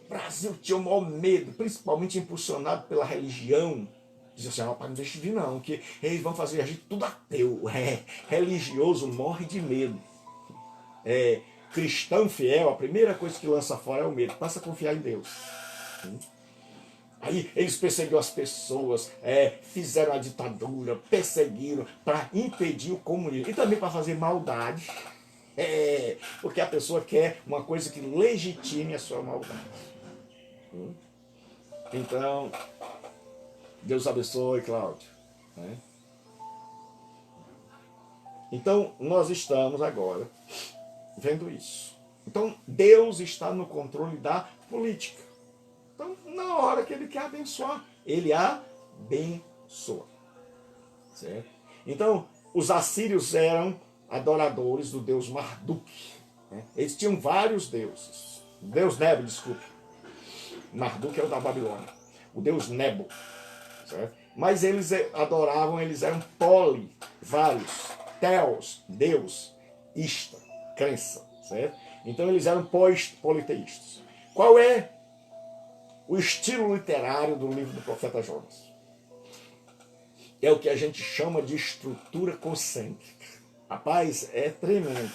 O Brasil tinha o maior medo, principalmente impulsionado pela religião. Dizia assim, rapaz, não deixa de vir não, que eles vão fazer a gente tudo ateu. Religioso morre de medo. Cristão fiel, a primeira coisa que lança fora é o medo. Passa a confiar em Deus. Aí eles perseguiram as pessoas, fizeram a ditadura, perseguiram para impedir o comunismo. E também para fazer maldade. Porque a pessoa quer uma coisa que legitime a sua maldade. Então, Deus abençoe, Cláudio. Então, nós estamos agora vendo isso. Então, Deus está no controle da política. Então, na hora que Ele quer abençoar, Ele abençoa. Certo? Então, os assírios eram adoradores do deus Marduk. Eles tinham vários deuses. O deus Nebo, desculpe. Marduk é o da Babilônia. O deus Nebo. Certo? Mas eles adoravam, eles eram vários. Theos, Deus. Ista, crença. Certo? Então eles eram politeístas. Qual é o estilo literário do livro do profeta Jonas? É o que a gente chama de estrutura concêntrica. Rapaz, é tremendo.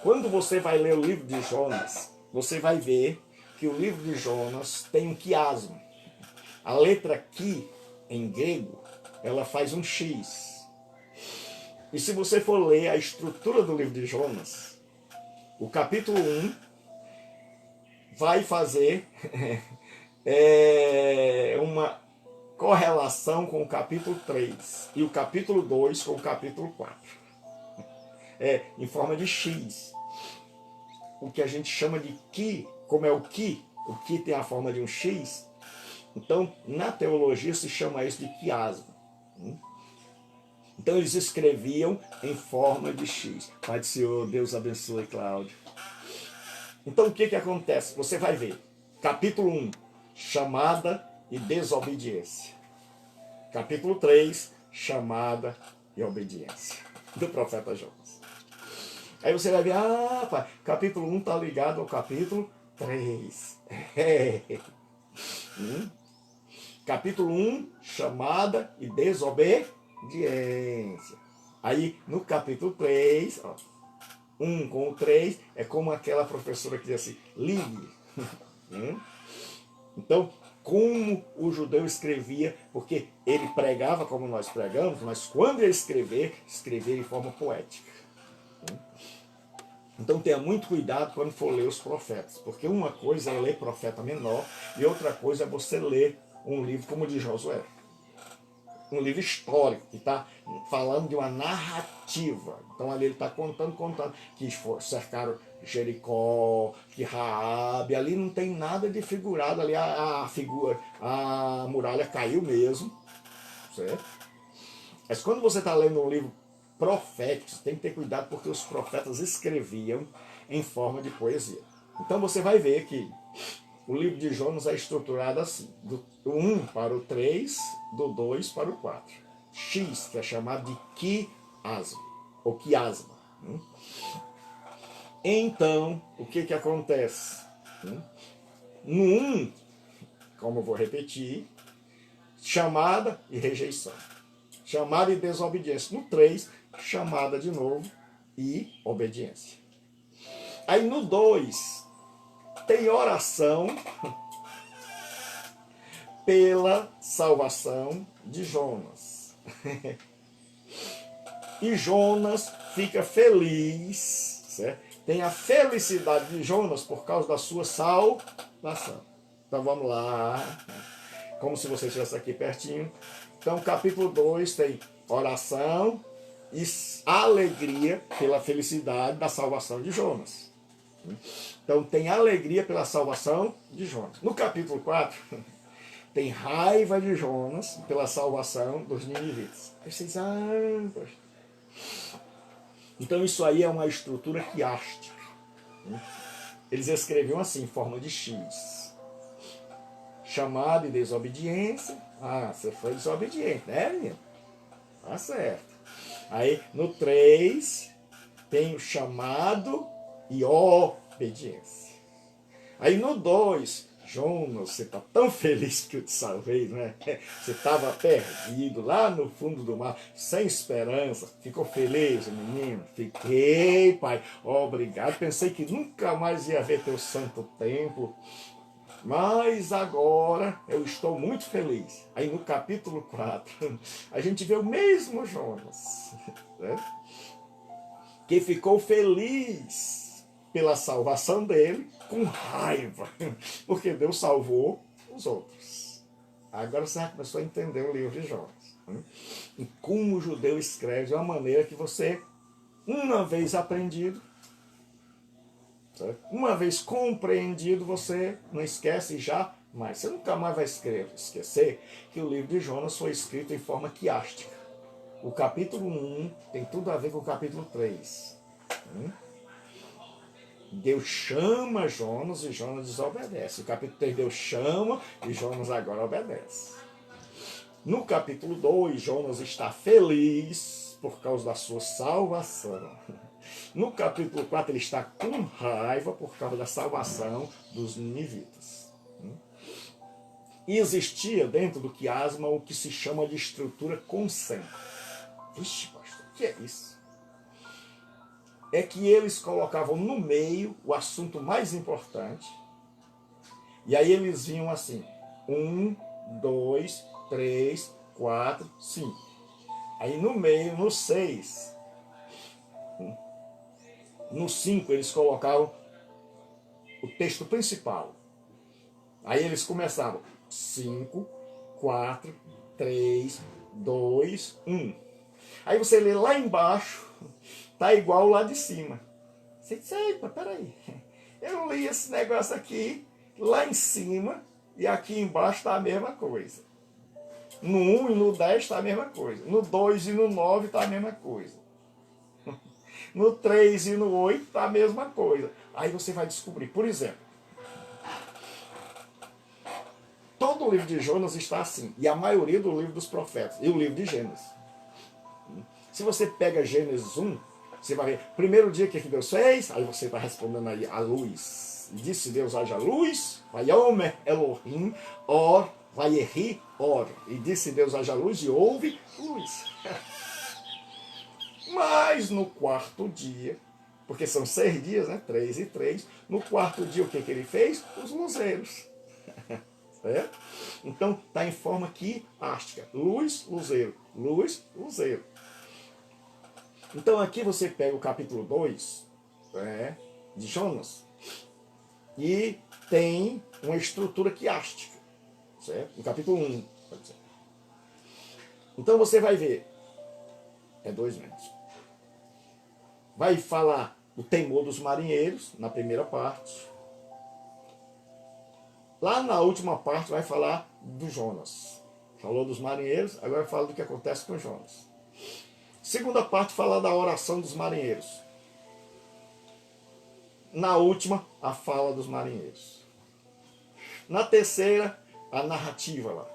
Quando você vai ler o livro de Jonas, você vai ver que o livro de Jonas tem um quiasmo. A letra qui, em grego, ela faz um X. E se você for ler a estrutura do livro de Jonas, o capítulo 1 vai fazer uma correlação com o capítulo 3 e o capítulo 2 com o capítulo 4. Em forma de X. O que a gente chama de qui, como é o qui tem a forma de um X, então na teologia se chama isso de quiasmo. Então eles escreviam em forma de X. Pai do Senhor, Deus abençoe, Cláudio. Então o que acontece? Você vai ver. Capítulo 1, chamada e desobediência. Capítulo 3, chamada e obediência. Do profeta Jonas. Aí você vai ver, pai, capítulo 1 está ligado ao capítulo 3. Capítulo 1, chamada e desobediência. Aí no capítulo 3, 1 com o 3, é como aquela professora que diz assim, ligue. Então, como o judeu escrevia, porque ele pregava como nós pregamos, mas quando ele escrevia em forma poética. Então tenha muito cuidado quando for ler os profetas, porque uma coisa é ler profeta menor e outra coisa é você ler um livro como o de Josué. Um livro histórico, que está falando de uma narrativa. Então ali ele está contando que cercaram Jericó, que Raabe, ali não tem nada de figurado, ali a muralha caiu mesmo, certo? Mas quando você está lendo um livro profético, você tem que ter cuidado porque os profetas escreviam em forma de poesia. Então você vai ver que o livro de Jonas é estruturado assim, do 1 para o 3, do 2 para o 4. X, que é chamado de quiasma, ou quiasma. Então, o que acontece? No 1, como eu vou repetir, chamada e rejeição. Chamada e desobediência. No 3, chamada de novo e obediência. Aí no 2, tem oração pela salvação de Jonas. E Jonas fica feliz, certo? Tem a felicidade de Jonas por causa da sua salvação. Então vamos lá, como se você estivesse aqui pertinho. Então capítulo 2 tem oração e alegria pela felicidade da salvação de Jonas. Então tem alegria pela salvação de Jonas. No capítulo 4, tem raiva de Jonas pela salvação dos ninivitas. Vocês, poxa. Então isso aí é uma estrutura quiástica. Eles escreviam assim, em forma de X. Chamado e desobediência. Você foi desobediente, né, menino? Tá certo. Aí no 3 tem o chamado e obediência. Aí no 2, Jonas, você está tão feliz que eu te salvei, não é? Você estava perdido lá no fundo do mar, sem esperança. Ficou feliz, menino? Fiquei, pai. Obrigado. Pensei que nunca mais ia ver teu santo templo. Mas agora eu estou muito feliz. Aí no capítulo 4, a gente vê o mesmo Jonas, né? Que ficou feliz pela salvação dele, com raiva, porque Deus salvou os outros. Agora você já começou a entender o livro de Jonas. E como o judeu escreve de uma maneira que você, uma vez aprendido, certo? Uma vez compreendido, você não esquece jamais. Você nunca mais vai esquecer que o livro de Jonas foi escrito em forma quiástica. O capítulo 1 tem tudo a ver com o capítulo 3. Deus chama Jonas e Jonas desobedece. O capítulo 3, Deus chama e Jonas agora obedece. No capítulo 2, Jonas está feliz por causa da sua salvação. No capítulo 4, ele está com raiva por causa da salvação dos ninivitas. E existia dentro do quiasma o que se chama de estrutura concêntrica. Vixe, pastor, o que é isso? É que eles colocavam no meio o assunto mais importante. E aí eles vinham assim: 1, 2, 3, 4, 5. Aí no meio, no 6, no 5, eles colocavam o texto principal. Aí eles começavam: 5, 4, 3, 2, 1. Aí você lê lá embaixo, tá igual lá de cima. Você diz: eita, peraí, eu li esse negócio aqui lá em cima e aqui embaixo está a mesma coisa. No 1 e no 10 está a mesma coisa. No 2 e no 9 está a mesma coisa. No 3 e no 8 está a mesma coisa. Aí você vai descobrir, por exemplo, todo o livro de Jonas está assim, e a maioria do livro dos profetas, e o livro de Gênesis. Se você pega Gênesis 1, você vai ver, primeiro dia que Deus fez, aí você está respondendo aí a luz. E disse Deus: haja luz, Vayomer Elohim, Or, Vayehi, Or. E disse Deus: haja luz, e houve luz. Mas no quarto dia, porque são 6 dias, né? 3 e 3, no quarto dia o que ele fez? Os luzeiros. Certo? Então está em forma quiástica. Luz, luzeiro. Luz, luzeiro. Então aqui você pega o capítulo 2, de Jonas, e tem uma estrutura quiástica. certo? No capítulo 1. Então você vai ver, é 2 metros. Vai falar o temor dos marinheiros, na primeira parte. Lá na última parte vai falar do Jonas. Falou dos marinheiros, agora fala do que acontece com Jonas. Segunda parte fala da oração dos marinheiros. Na última, a fala dos marinheiros. Na terceira, a narrativa lá.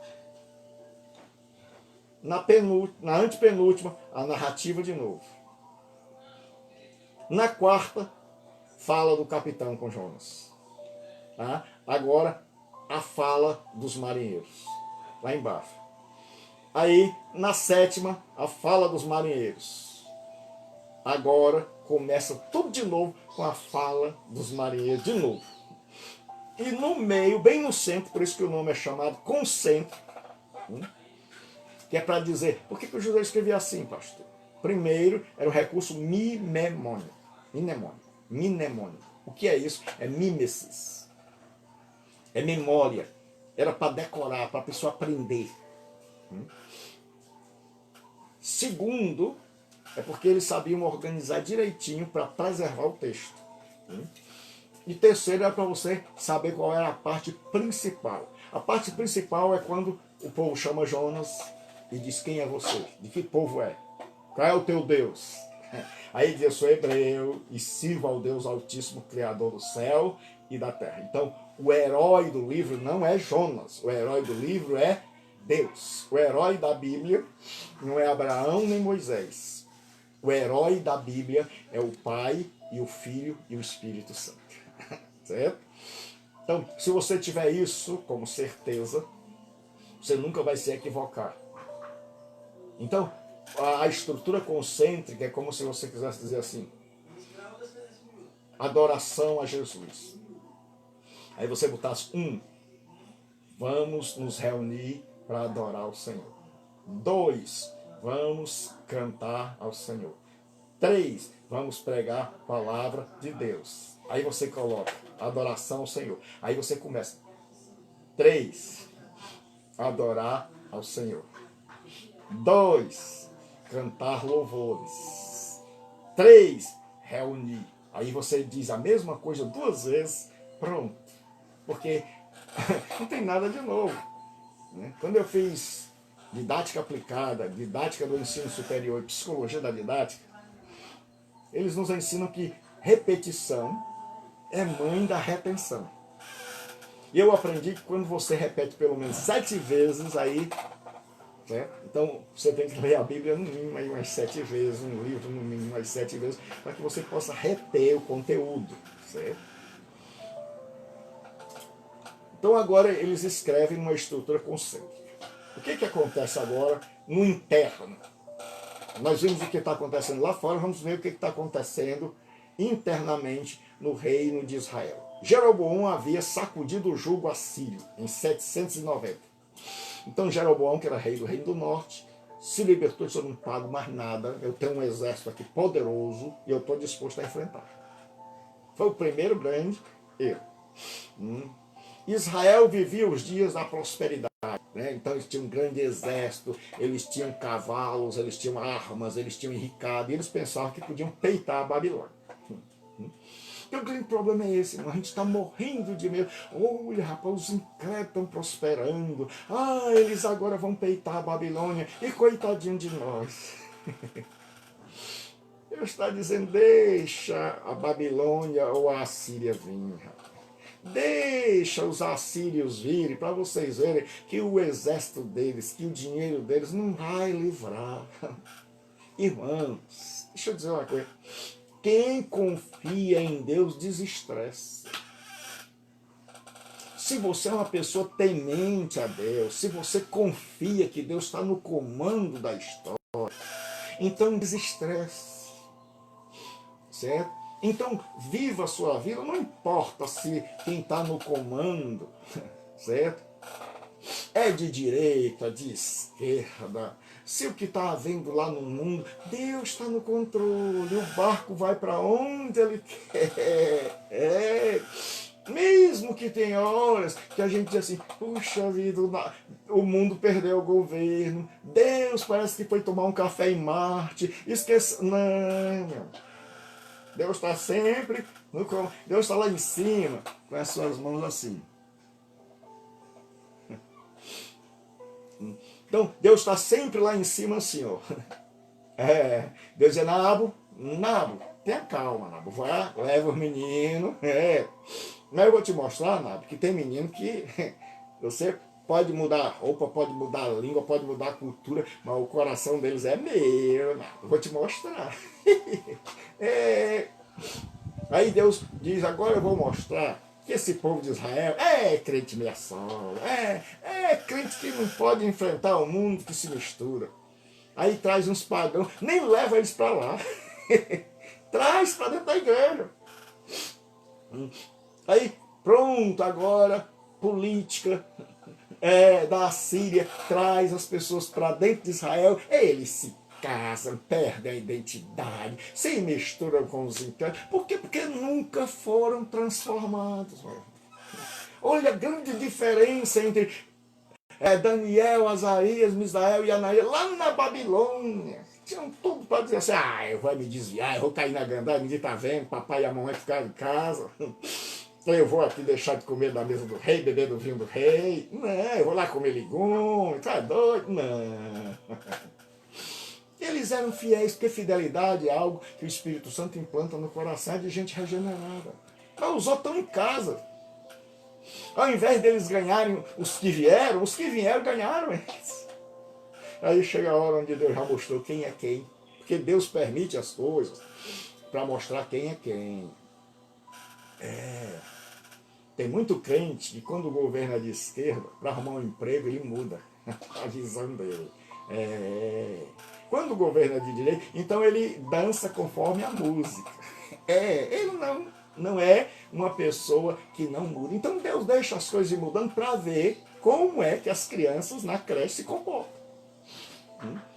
Na antepenúltima, a narrativa de novo. Na quarta, fala do capitão com Jonas. Tá? Agora, a fala dos marinheiros. Lá embaixo. Aí, na sétima, a fala dos marinheiros. Agora, começa tudo de novo com a fala dos marinheiros de novo. E no meio, bem no centro, por isso que o nome é chamado concentro, que é para dizer, por que o José escrevia assim, pastor? Primeiro, era o recurso mnemônico. O que é isso? É mimesis. É memória. Era para decorar, para a pessoa aprender. Segundo, é porque eles sabiam organizar direitinho para preservar o texto. E terceiro, é para você saber qual era a parte principal. A parte principal é quando o povo chama Jonas e diz: quem é você? De que povo é? Qual é o teu Deus? Aí diz: eu sou hebreu e sirvo ao Deus Altíssimo, Criador do céu e da terra. Então, o herói do livro não é Jonas. O herói do livro é Deus. O herói da Bíblia não é Abraão nem Moisés. O herói da Bíblia é o Pai e o Filho e o Espírito Santo. Certo? Então, se você tiver isso como certeza, você nunca vai se equivocar. Então, a estrutura concêntrica é como se você quisesse dizer assim: adoração a Jesus. Aí você botasse vamos nos reunir para adorar o Senhor. 2, vamos cantar ao Senhor. 3, vamos pregar a palavra de Deus. Aí você coloca adoração ao Senhor. Aí você começa. 3, adorar ao Senhor. 2, cantar louvores. 3, reunir. Aí você diz a mesma coisa 2 vezes, pronto. Porque não tem nada de novo. Né? Quando eu fiz didática aplicada, didática do ensino superior e psicologia da didática, eles nos ensinam que repetição é mãe da retenção. E eu aprendi que quando você repete pelo menos 7 vezes, aí... Né? Então, você tem que ler a Bíblia no mínimo aí umas 7 vezes, um livro no mínimo umas 7 vezes, para que você possa reter o conteúdo. Certo? Então, agora eles escrevem uma estrutura concêntrica. O que acontece agora no interno? Nós vimos o que está acontecendo lá fora, vamos ver o que está acontecendo internamente no reino de Israel. Jeroboão havia sacudido o jugo assírio em 790. Então Jeroboão, que era rei do Reino do Norte, se libertou e disse: eu não pago mais nada, eu tenho um exército aqui poderoso e eu estou disposto a enfrentar. Foi o primeiro grande erro. Israel vivia os dias da prosperidade. Né? Então eles tinham um grande exército, eles tinham cavalos, eles tinham armas, eles tinham enricado, e eles pensavam que podiam peitar a Babilônia. E o grande problema é esse, a gente está morrendo de medo. Olha, rapaz, os incrédulos estão prosperando. Ah, eles agora vão peitar a Babilônia. E coitadinho de nós. Deus está dizendo: deixa a Babilônia ou a Assíria vir, rapaz. Deixa os assírios virem para vocês verem que o exército deles, que o dinheiro deles não vai livrar. Irmãos, deixa eu dizer uma coisa. Quem confia em Deus desestressa. Se você é uma pessoa temente a Deus, se você confia que Deus está no comando da história, então desestresse. Certo? Então viva a sua vida, não importa se quem está no comando, certo? É de direita, de esquerda. Se o que está havendo lá no mundo, Deus está no controle, o barco vai para onde Ele quer. Mesmo que tem horas que a gente diz assim, puxa vida, o mundo perdeu o governo, Deus parece que foi tomar um café em Marte, esquece. Não, meu. Deus está sempre, Deus está lá em cima, com as suas mãos assim. Então, Deus está sempre lá em cima assim, ó. Deus diz, Nabo, tenha calma, Nabo, vai, leva o menino, Mas eu vou te mostrar, Nabo, que tem menino que você pode mudar a roupa, pode mudar a língua, pode mudar a cultura, mas o coração deles é meu, Nabo, eu vou te mostrar. Aí Deus diz, agora eu vou mostrar que esse povo de Israel é crente meia sola, crente que não pode enfrentar o mundo que se mistura. Aí traz uns pagãos, nem leva eles para lá. Traz para dentro da igreja. Aí, pronto, agora, política da Síria traz as pessoas para dentro de Israel. Eles se casam, perdem a identidade, se misturam com os internos. Por quê? Porque nunca foram transformados. Olha a grande diferença entre Daniel, Azarias, Misael e Anaías, lá na Babilônia. Tinham tudo para dizer assim, eu vou me desviar, eu vou cair na gandada, ninguém tá vendo, papai e a mamãe ficaram em casa. Eu vou aqui deixar de comer da mesa do rei, beber do vinho do rei. Não, eu vou lá comer legume, tá doido? Não. Eles eram fiéis, porque fidelidade é algo que o Espírito Santo implanta no coração de gente regenerada. Mas os outros estão em casa. Ao invés deles ganharem os que vieram ganharam eles. Aí chega a hora onde Deus já mostrou quem é quem. Porque Deus permite as coisas para mostrar quem é quem. Tem muito crente que quando o governo é de esquerda, para arrumar um emprego, ele muda a visão dele. Quando o governo é de direita, então ele dança conforme a música. Ele não é uma pessoa que não muda. Então Deus deixa as coisas ir mudando para ver como é que as crianças na creche se comportam.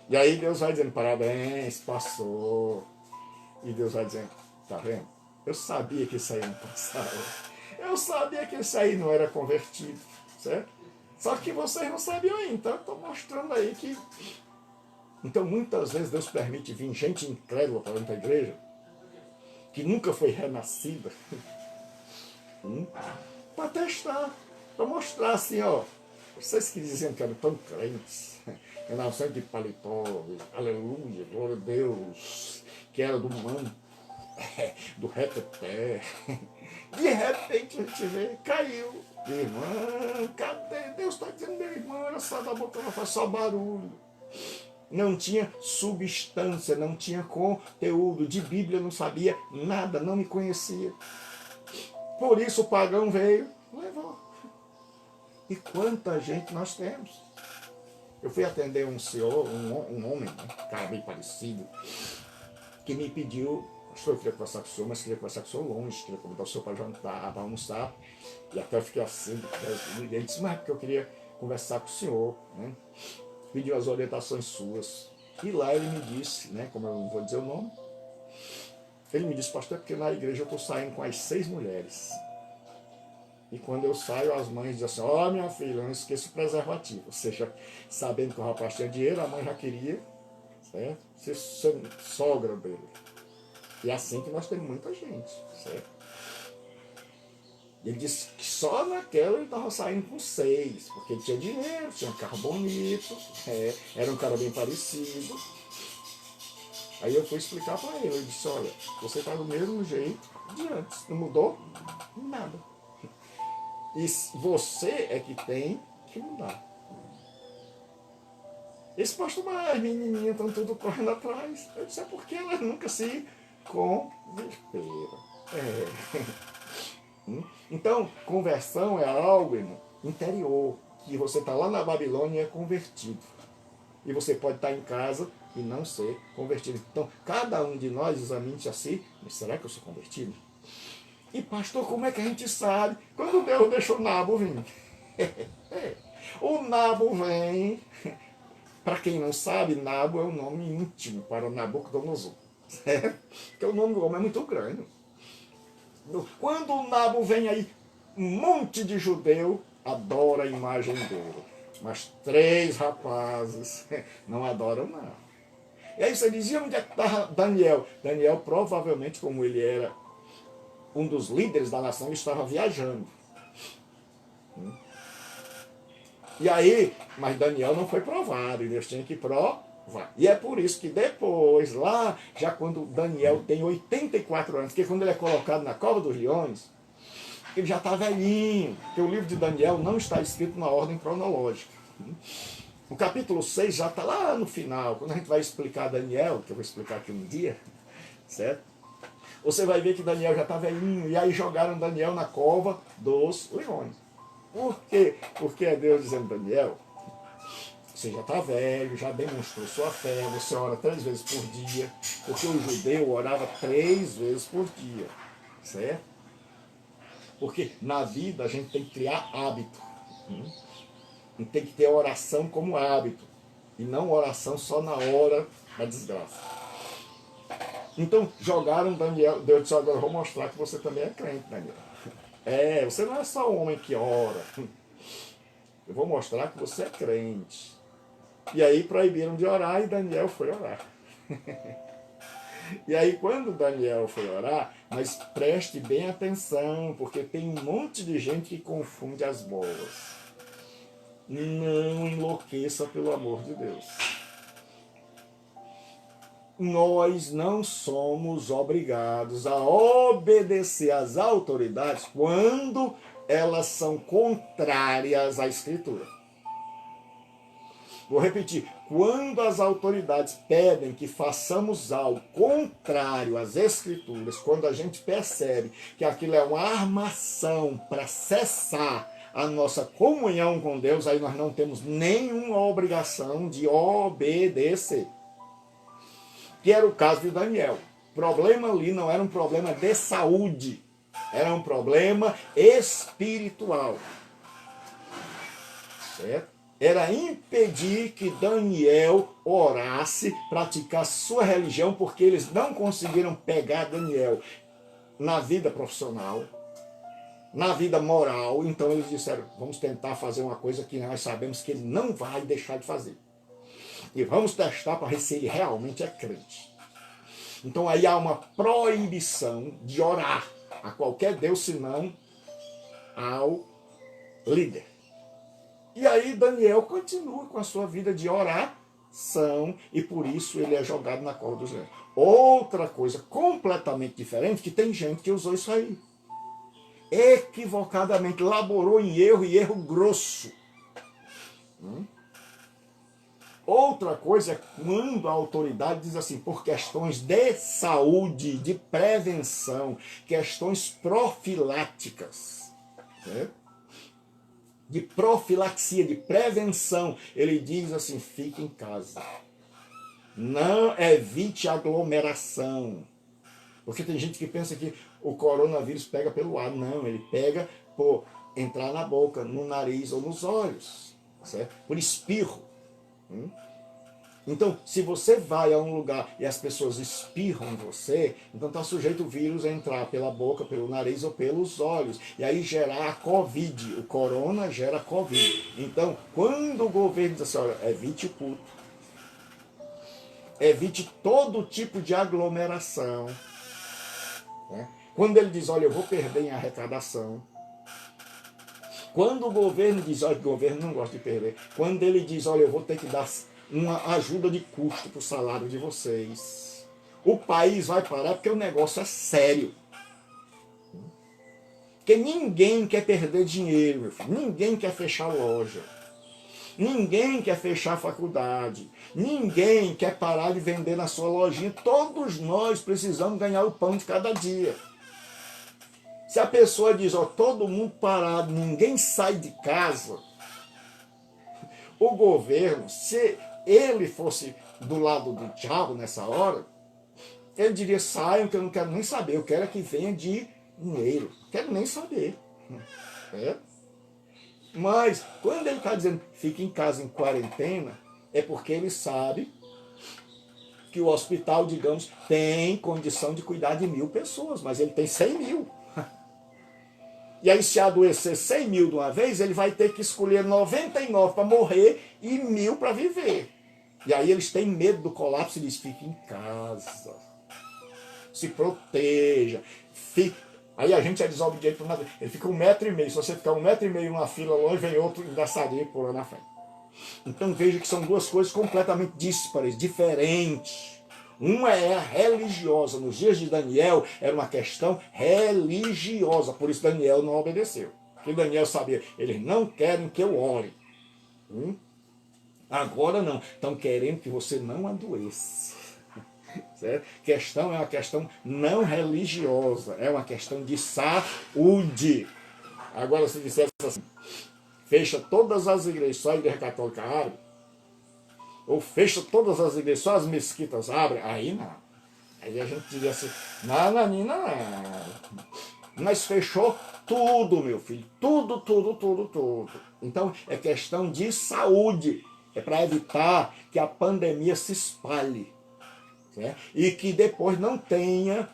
E aí Deus vai dizendo, parabéns, passou. E Deus vai dizendo, tá vendo? Eu sabia que isso aí não passava. Eu sabia que isso aí não era convertido, certo? Só que vocês não sabiam ainda, então eu estou mostrando aí que... Então muitas vezes Deus permite vir gente incrédula para dentro da igreja, que nunca foi renascida, para testar, para mostrar assim, ó, vocês que diziam que eram tão crentes, eu não sei de paletó, aleluia, glória a Deus, que era do manto, do reteté. De repente a gente vê, caiu. Irmão, cadê? Deus está dizendo, meu irmão, era só da boca, não faz só barulho. Não tinha substância, não tinha conteúdo, de Bíblia não sabia nada, não me conhecia. Por isso o pagão veio, levou. E quanta gente nós temos. Eu fui atender um senhor, um homem, um cara bem parecido, que me pediu, pastor, eu queria conversar com o senhor, mas queria conversar com o senhor longe, queria convidar o senhor para jantar, para almoçar. E até eu fiquei assim, ele disse, mas porque eu queria conversar com o senhor, né? Pediu as orientações suas. E lá ele me disse, né, como eu não vou dizer o nome, ele me disse, pastor, é porque na igreja eu estou saindo com as 6 mulheres. E quando eu saio, as mães dizem assim, ó, minha filha, não esqueça o preservativo. Ou seja, sabendo que o rapaz tinha dinheiro, a mãe já queria, certo, ser sogra dele. E é assim que nós temos muita gente, certo? Ele disse que só naquela ele estava saindo com 6, porque ele tinha dinheiro, tinha um carro bonito, era um cara bem parecido. Aí eu fui explicar para ele, eu disse, olha, você está do mesmo jeito de antes, não mudou nada. E você é que tem que mudar. Esse pastor, mas as menininhas estão tudo correndo atrás. Eu disse, é porque elas nunca se converteram. Então, conversão é algo, irmão, interior, que você está lá na Babilônia e é convertido. E você pode estar em casa e não ser convertido. Então, cada um de nós examine a si, mas será que eu sou convertido? E pastor, como é que a gente sabe? Quando Deus deixou o Nabo vir. O Nabo vem, para quem não sabe, Nabo é um nome íntimo para Nabucodonosor. Porque o nome do homem é muito grande. Quando o Nabo vem aí, um monte de judeu adora a imagem dele. Mas 3 rapazes não adoram, não. E aí você dizia onde é que estava Daniel? Daniel, provavelmente, como ele era um dos líderes da nação, ele estava viajando. E aí, mas Daniel não foi provado, e Deus tinha que provar. E é por isso que depois, lá, já quando Daniel tem 84 anos, que quando ele é colocado na cova dos leões, ele já está velhinho, porque o livro de Daniel não está escrito na ordem cronológica. O capítulo 6 já está lá no final, quando a gente vai explicar Daniel, que eu vou explicar aqui um dia, certo? Você vai ver que Daniel já está velhinho, e aí jogaram Daniel na cova dos leões. Por quê? Porque é Deus dizendo, Daniel, você já está velho, já demonstrou sua fé, você ora 3 vezes por dia, porque o judeu orava 3 vezes por dia, certo? Porque na vida a gente tem que criar hábito. A gente tem que ter oração como hábito, e não oração só na hora da desgraça. Então jogaram Daniel, Deus disse, agora eu vou mostrar que você também é crente, Daniel. Você não é só um homem que ora. Eu vou mostrar que você é crente. E aí proibiram de orar e Daniel foi orar. E aí quando Daniel foi orar, mas preste bem atenção, porque tem um monte de gente que confunde as bolas. Não enlouqueça pelo amor de Deus. Nós não somos obrigados a obedecer às autoridades quando elas são contrárias à Escritura. Vou repetir, quando as autoridades pedem que façamos algo contrário às Escrituras, quando a gente percebe que aquilo é uma armação para cessar a nossa comunhão com Deus, aí nós não temos nenhuma obrigação de obedecer. Que era o caso de Daniel. O problema ali não era um problema de saúde, era um problema espiritual. Certo? Era impedir que Daniel orasse, praticasse sua religião, porque eles não conseguiram pegar Daniel na vida profissional, na vida moral. Então eles disseram, vamos tentar fazer uma coisa que nós sabemos que ele não vai deixar de fazer. E vamos testar para ver se ele realmente é crente. Então aí há uma proibição de orar a qualquer Deus, senão ao líder. E aí Daniel continua com a sua vida de oração, e por isso ele é jogado na cova dos leões. Outra coisa completamente diferente, que tem gente que usou isso aí. Equivocadamente, laborou em erro, e erro grosso. Outra coisa é quando a autoridade diz assim, por questões de saúde, de prevenção, questões profiláticas, né? De profilaxia, de prevenção, ele diz assim, fique em casa. Não evite aglomeração. Porque tem gente que pensa que o coronavírus pega pelo ar. Não, ele pega por entrar na boca, no nariz ou nos olhos, certo? Por espirro. Então, se você vai a um lugar e as pessoas espirram em você, então está sujeito o vírus a entrar pela boca, pelo nariz ou pelos olhos. E aí gerar a Covid. O corona gera Covid. Então, quando o governo diz assim, olha, evite o culto, evite todo tipo de aglomeração, né? Quando ele diz, olha, eu vou perder em arrecadação. Quando o governo diz, olha, o governo não gosta de perder. Quando ele diz, olha, eu vou ter que dar uma ajuda de custo para o salário de vocês. O país vai parar porque o negócio é sério. Porque ninguém quer perder dinheiro, meu filho. Ninguém quer fechar loja. Ninguém quer fechar faculdade. Ninguém quer parar de vender na sua lojinha. Todos nós precisamos ganhar o pão de cada dia. Se a pessoa diz, ó, todo mundo parado, ninguém sai de casa, o governo, se ele fosse do lado do diabo nessa hora, ele diria, saiam que eu não quero nem saber, eu quero que venha dinheiro, não quero nem saber. Mas quando ele está dizendo, fique em casa em quarentena, é porque ele sabe que o hospital, digamos, tem condição de cuidar de 1000 pessoas, mas ele tem 100 mil. E aí, se adoecer 100 mil de uma vez, ele vai ter que escolher 99 para morrer e 1000 para viver. E aí eles têm medo do colapso e eles ficam em casa. Se proteja. Aí a gente é desobediente por nada. Ele fica 1,5 m. Se você ficar 1,5 m numa fila longe, vem outro engraçadinho pulando na frente. Então veja que são duas coisas completamente díspares, diferentes. Uma é a religiosa. Nos dias de Daniel era uma questão religiosa. Por isso Daniel não obedeceu. Porque Daniel sabia, eles não querem que eu ore. Agora não. Estão querendo que você não adoeça. Certo? Questão é uma questão não religiosa. É uma questão de saúde. Agora se dissesse assim, fecha todas as igrejas, só a igreja católica abre, ou fecha todas as igrejas, só as mesquitas abrem, aí não. Aí a gente diria assim, não. Mas fechou tudo, meu filho. Tudo. Então é questão de saúde. É para evitar que a pandemia se espalhe. Certo? E que depois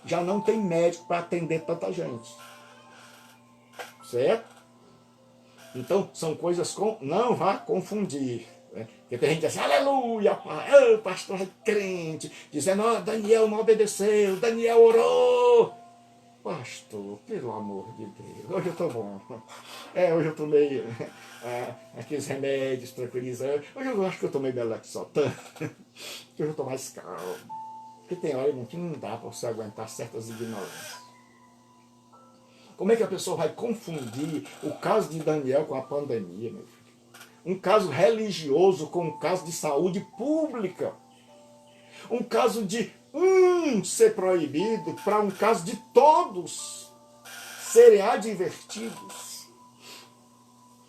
já não tem médico para atender tanta gente. Certo? Então são coisas não vá confundir. Porque tem gente que diz assim, aleluia, pai, pastor é crente, dizendo, Daniel não obedeceu, Daniel orou. Pastor, pelo amor de Deus, hoje eu estou bom. Hoje eu tomei aqueles remédios tranquilizantes. Hoje eu acho que eu tomei Melexotan. Hoje eu estou mais calmo. Porque tem hora que não dá para você aguentar certas ignorâncias. Como é que a pessoa vai confundir o caso de Daniel com a pandemia, meu filho? Um caso religioso com um caso de saúde pública. Um caso de ser proibido para um caso de todos serem advertidos.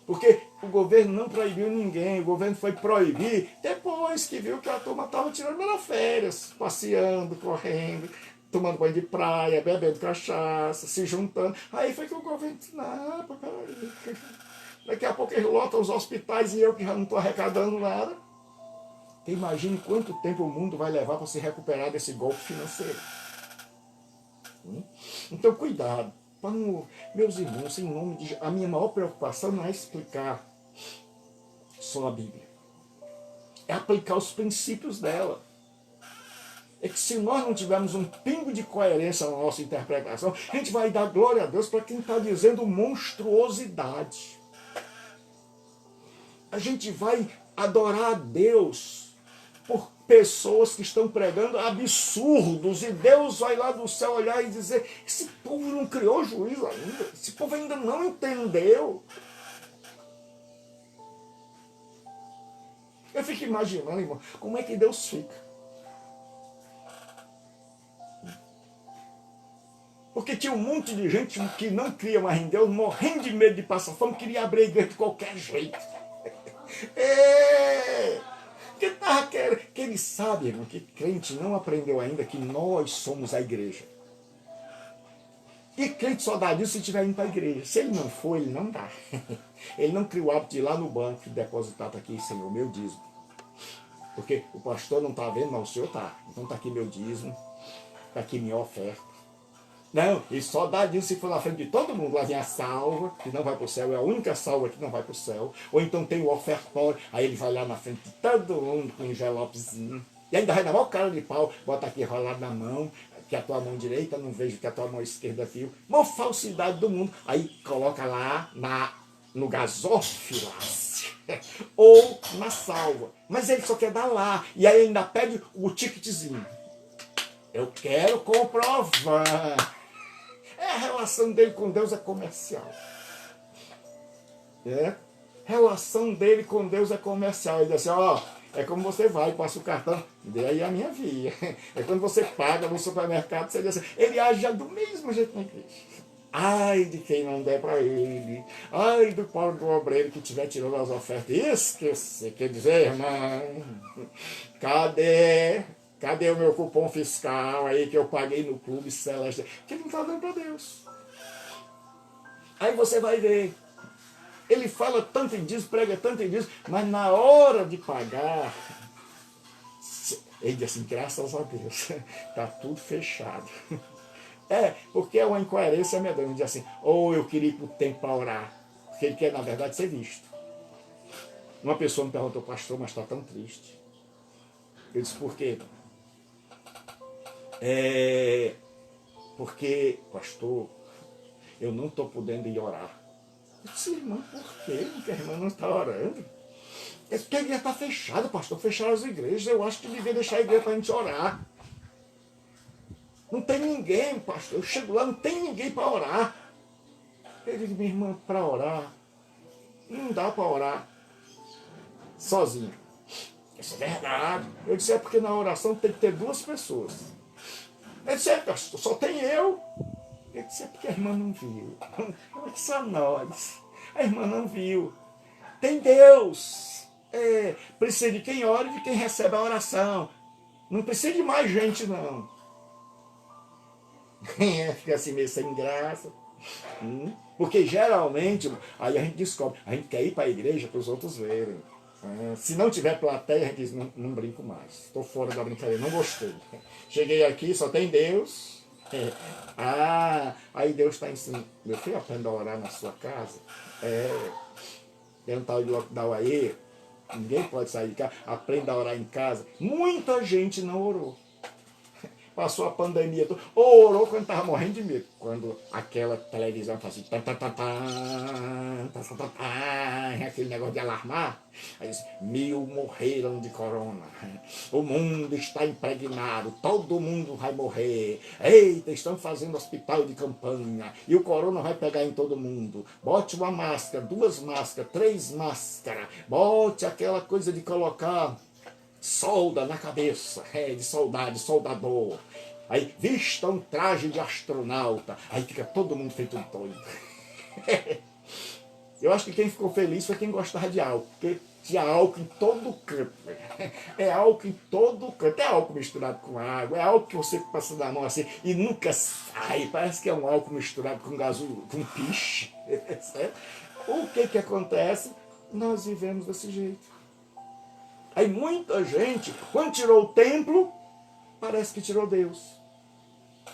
Porque o governo não proibiu ninguém, o governo foi proibir depois que viu que a turma estava tirando as férias, passeando, correndo, tomando banho de praia, bebendo cachaça, se juntando. Aí foi que o governo disse, não, peraí. Daqui a pouco eles lotam os hospitais e eu que já não estou arrecadando nada. Imagine quanto tempo o mundo vai levar para se recuperar desse golpe financeiro. Então, cuidado. Meus irmãos, em nome de a minha maior preocupação não é explicar só a Bíblia. É aplicar os princípios dela. É que se nós não tivermos um pingo de coerência na nossa interpretação, a gente vai dar glória a Deus para quem está dizendo monstruosidade. A gente vai adorar a Deus por pessoas que estão pregando absurdos, e Deus vai lá do céu olhar e dizer, esse povo não criou juízo ainda, esse povo ainda não entendeu. Eu fico imaginando, irmão, como é que Deus fica. Porque tinha um monte de gente que não cria mais em Deus, morrendo de medo de passar fome, queria abrir a igreja de qualquer jeito. Que ele sabe, irmão, que crente não aprendeu ainda que nós somos a igreja. E crente só dá disso se estiver indo para a igreja. Se ele não for, ele não dá. Ele não cria o hábito de ir lá no banco e depositar, tá aqui, Senhor, meu dízimo. Porque o pastor não está vendo, mas o Senhor está. Então está aqui meu dízimo, está aqui minha oferta. Não, ele só dá disso se for na frente de todo mundo. Lá vem a salva, que não vai para o céu, é a única salva que não vai para o céu. Ou então tem o ofertório, aí ele vai lá na frente de todo mundo com um envelopezinho. E ainda vai na maior cara de pau, bota aqui rolado na mão, que a tua mão direita não vejo que a tua mão esquerda viu. Maior falsidade do mundo. Aí coloca lá no gasófilas ou na salva. Mas ele só quer dar lá. E aí ainda pede o ticketzinho. Eu quero comprovar. A relação dele com Deus é comercial. Relação dele com Deus é comercial. Ele diz assim, é como você vai, passa o cartão, dê aí a minha via. É quando você paga no supermercado, você diz assim, ele age do mesmo jeito na igreja. Ai de quem não der para ele. Ai do pobre do obreiro que estiver tirando as ofertas. Esqueci, quer dizer, irmão, Cadê o meu cupom fiscal aí que eu paguei no Clube Celeste? Que não está dando para Deus. Aí você vai ver. Ele fala tanto em disso, prega tanto em disso, mas na hora de pagar, ele diz assim, graças a Deus, está tudo fechado. porque é uma incoerência medonha. Diz assim, ou eu queria ir para o templo para orar, porque ele quer, na verdade, ser visto. Uma pessoa me perguntou, pastor, mas está tão triste. Eu disse, por quê? Porque, pastor, eu não estou podendo ir orar. Eu disse, irmão, por quê? Porque a irmã não está orando. É porque a igreja está fechada, pastor, fecharam as igrejas. Eu acho que devia deixar a igreja para a gente orar. Não tem ninguém, pastor. Eu chego lá, não tem ninguém para orar. Eu digo, minha irmã, para orar, não dá para orar sozinho. Isso é verdade. Eu disse, é porque na oração tem que ter duas pessoas. Ele disse, pastor, só tem eu. Eu disse, é porque a irmã não viu. Só nós. A irmã não viu. Tem Deus. Precisa de quem ora e de quem recebe a oração. Não precisa de mais gente, não. Fica assim meio sem graça. Porque geralmente, aí a gente descobre, a gente quer ir para a igreja para os outros verem. Se não tiver plateia, a gente diz, não brinco mais. Estou fora da brincadeira, não gostei. Cheguei aqui, só tem Deus. Aí Deus está ensinando. Meu filho, aprenda a orar na sua casa. Tem um tal de lockdown aí. Ninguém pode sair de casa. Aprenda a orar em casa. Muita gente não orou. Passou a pandemia toda. Orou quando estava morrendo de medo. Quando aquela televisão fazia aquele negócio de alarmar. Aí disse, 1000 morreram de corona. O mundo está impregnado. Todo mundo vai morrer. Eita, estão fazendo hospital de campanha. E o corona vai pegar em todo mundo. Bote uma máscara, 2 máscaras, 3 máscaras. Bote aquela coisa de colocar solda na cabeça, de soldado, de soldador. Aí vista um traje de astronauta. Aí fica todo mundo feito doido. Eu acho que quem ficou feliz foi quem gostava de álcool, porque tinha álcool em todo canto. É álcool em todo canto. É álcool misturado com água, é álcool que você passa na mão assim e nunca sai. Parece que é um álcool misturado com com piche. O que acontece? Nós vivemos desse jeito. Aí muita gente, quando tirou o templo, parece que tirou Deus.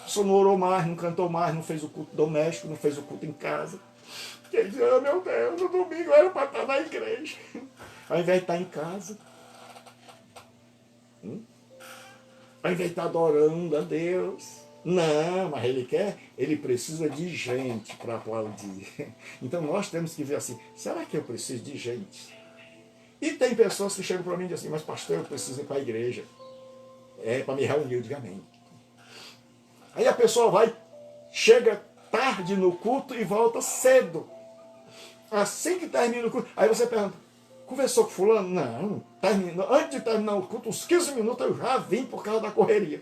Só não orou mais, não cantou mais, não fez o culto doméstico, não fez o culto em casa. Quem diz, meu Deus, no domingo era para estar na igreja. Ao invés de estar em casa. Ao invés de estar adorando a Deus. Não, mas ele precisa de gente para aplaudir. Então nós temos que ver assim, será que eu preciso de gente? E tem pessoas que chegam para mim e dizem assim, mas pastor, eu preciso ir para a igreja. Para me reunir, eu digo amém. Aí a pessoa vai, chega tarde no culto e volta cedo. Assim que termina o culto, aí você pergunta, conversou com fulano? Não, terminou. Antes de terminar o culto, uns 15 minutos eu já vim por causa da correria.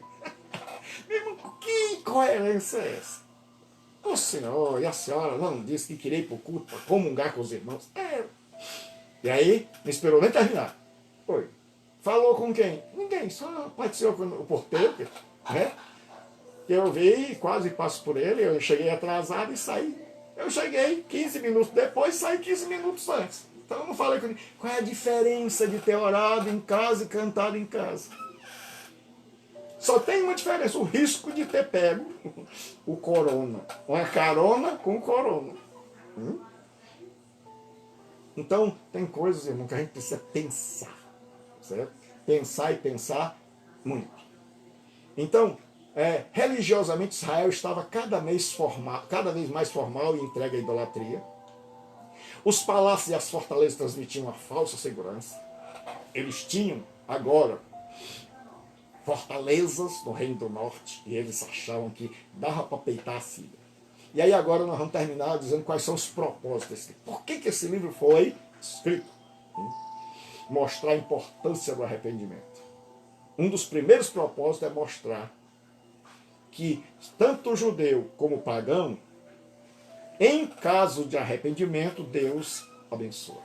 Que incoerência é essa? O senhor e a senhora não disse que queria ir para o culto para comungar com os irmãos? E aí, não esperou nem terminar. Foi. Falou com quem? Ninguém, só apareceu com o porteiro, né? Que eu vi, quase passo por ele, eu cheguei atrasado e saí. Eu cheguei 15 minutos depois, saí 15 minutos antes. Então eu não falei com ninguém. Qual é a diferença de ter orado em casa e cantado em casa? Só tem uma diferença, o risco de ter pego o corona. Uma carona com o corona. Então, tem coisas, irmão, que a gente precisa pensar, certo? Pensar e pensar muito. Então, religiosamente, Israel estava cada vez mais formal e entregue à idolatria. Os palácios e as fortalezas transmitiam uma falsa segurança. Eles tinham, agora, fortalezas no Reino do Norte, e eles achavam que dava para peitar a Síria. E aí agora nós vamos terminar dizendo quais são os propósitos desse livro. Por que esse livro foi escrito? Mostrar a importância do arrependimento. Um dos primeiros propósitos é mostrar que tanto o judeu como o pagão, em caso de arrependimento, Deus abençoa.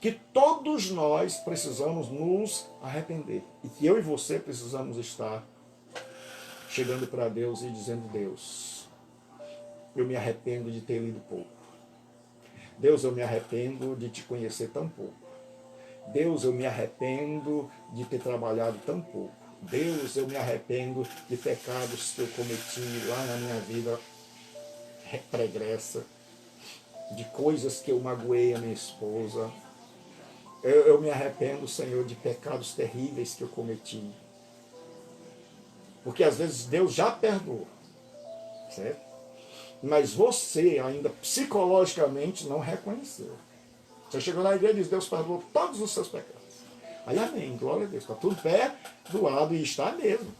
Que todos nós precisamos nos arrepender. E que eu e você precisamos estar chegando para Deus e dizendo, Deus, eu me arrependo de ter lido pouco. Deus, eu me arrependo de te conhecer tão pouco. Deus, eu me arrependo de ter trabalhado tão pouco. Deus, eu me arrependo de pecados que eu cometi lá na minha vida pregressa, de coisas que eu magoei a minha esposa. Eu me arrependo, Senhor, de pecados terríveis que eu cometi. Porque às vezes Deus já perdoou, certo? Mas você ainda psicologicamente não reconheceu. Você chegou na igreja e diz, Deus perdoou todos os seus pecados. Aí amém, glória a Deus, está tudo perdoado e está mesmo.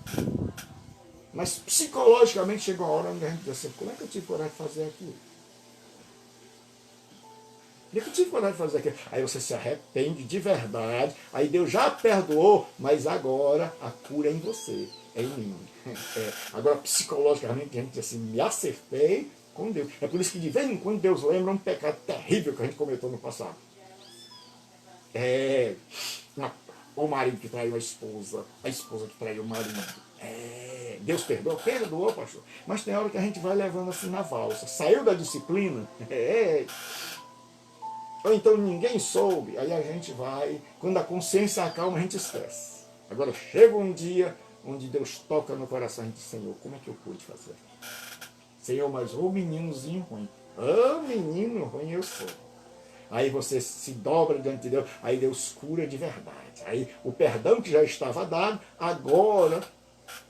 Mas psicologicamente chegou a hora onde a gente diz assim, como é que eu tive coragem de fazer aquilo? Como é que eu tive coragem de fazer aquilo? Aí você se arrepende de verdade, aí Deus já perdoou, mas agora a cura é em você, é em mim. Agora psicologicamente a gente diz assim, me acertei com Deus. É por isso que de vez em quando Deus lembra um pecado terrível que a gente cometeu no passado. O marido que traiu a esposa que traiu o marido. Deus perdoou? Perdoou, pastor. Mas tem hora que a gente vai levando assim na valsa. Saiu da disciplina? Ou então ninguém soube. Aí a gente vai, quando a consciência acalma, a gente esquece. Agora chega um dia onde Deus toca no coração e diz, Senhor, como é que eu pude fazer? Senhor, mas ô meninozinho ruim. Ô menino ruim eu sou. Aí você se dobra diante de Deus, aí Deus cura de verdade. Aí o perdão que já estava dado, agora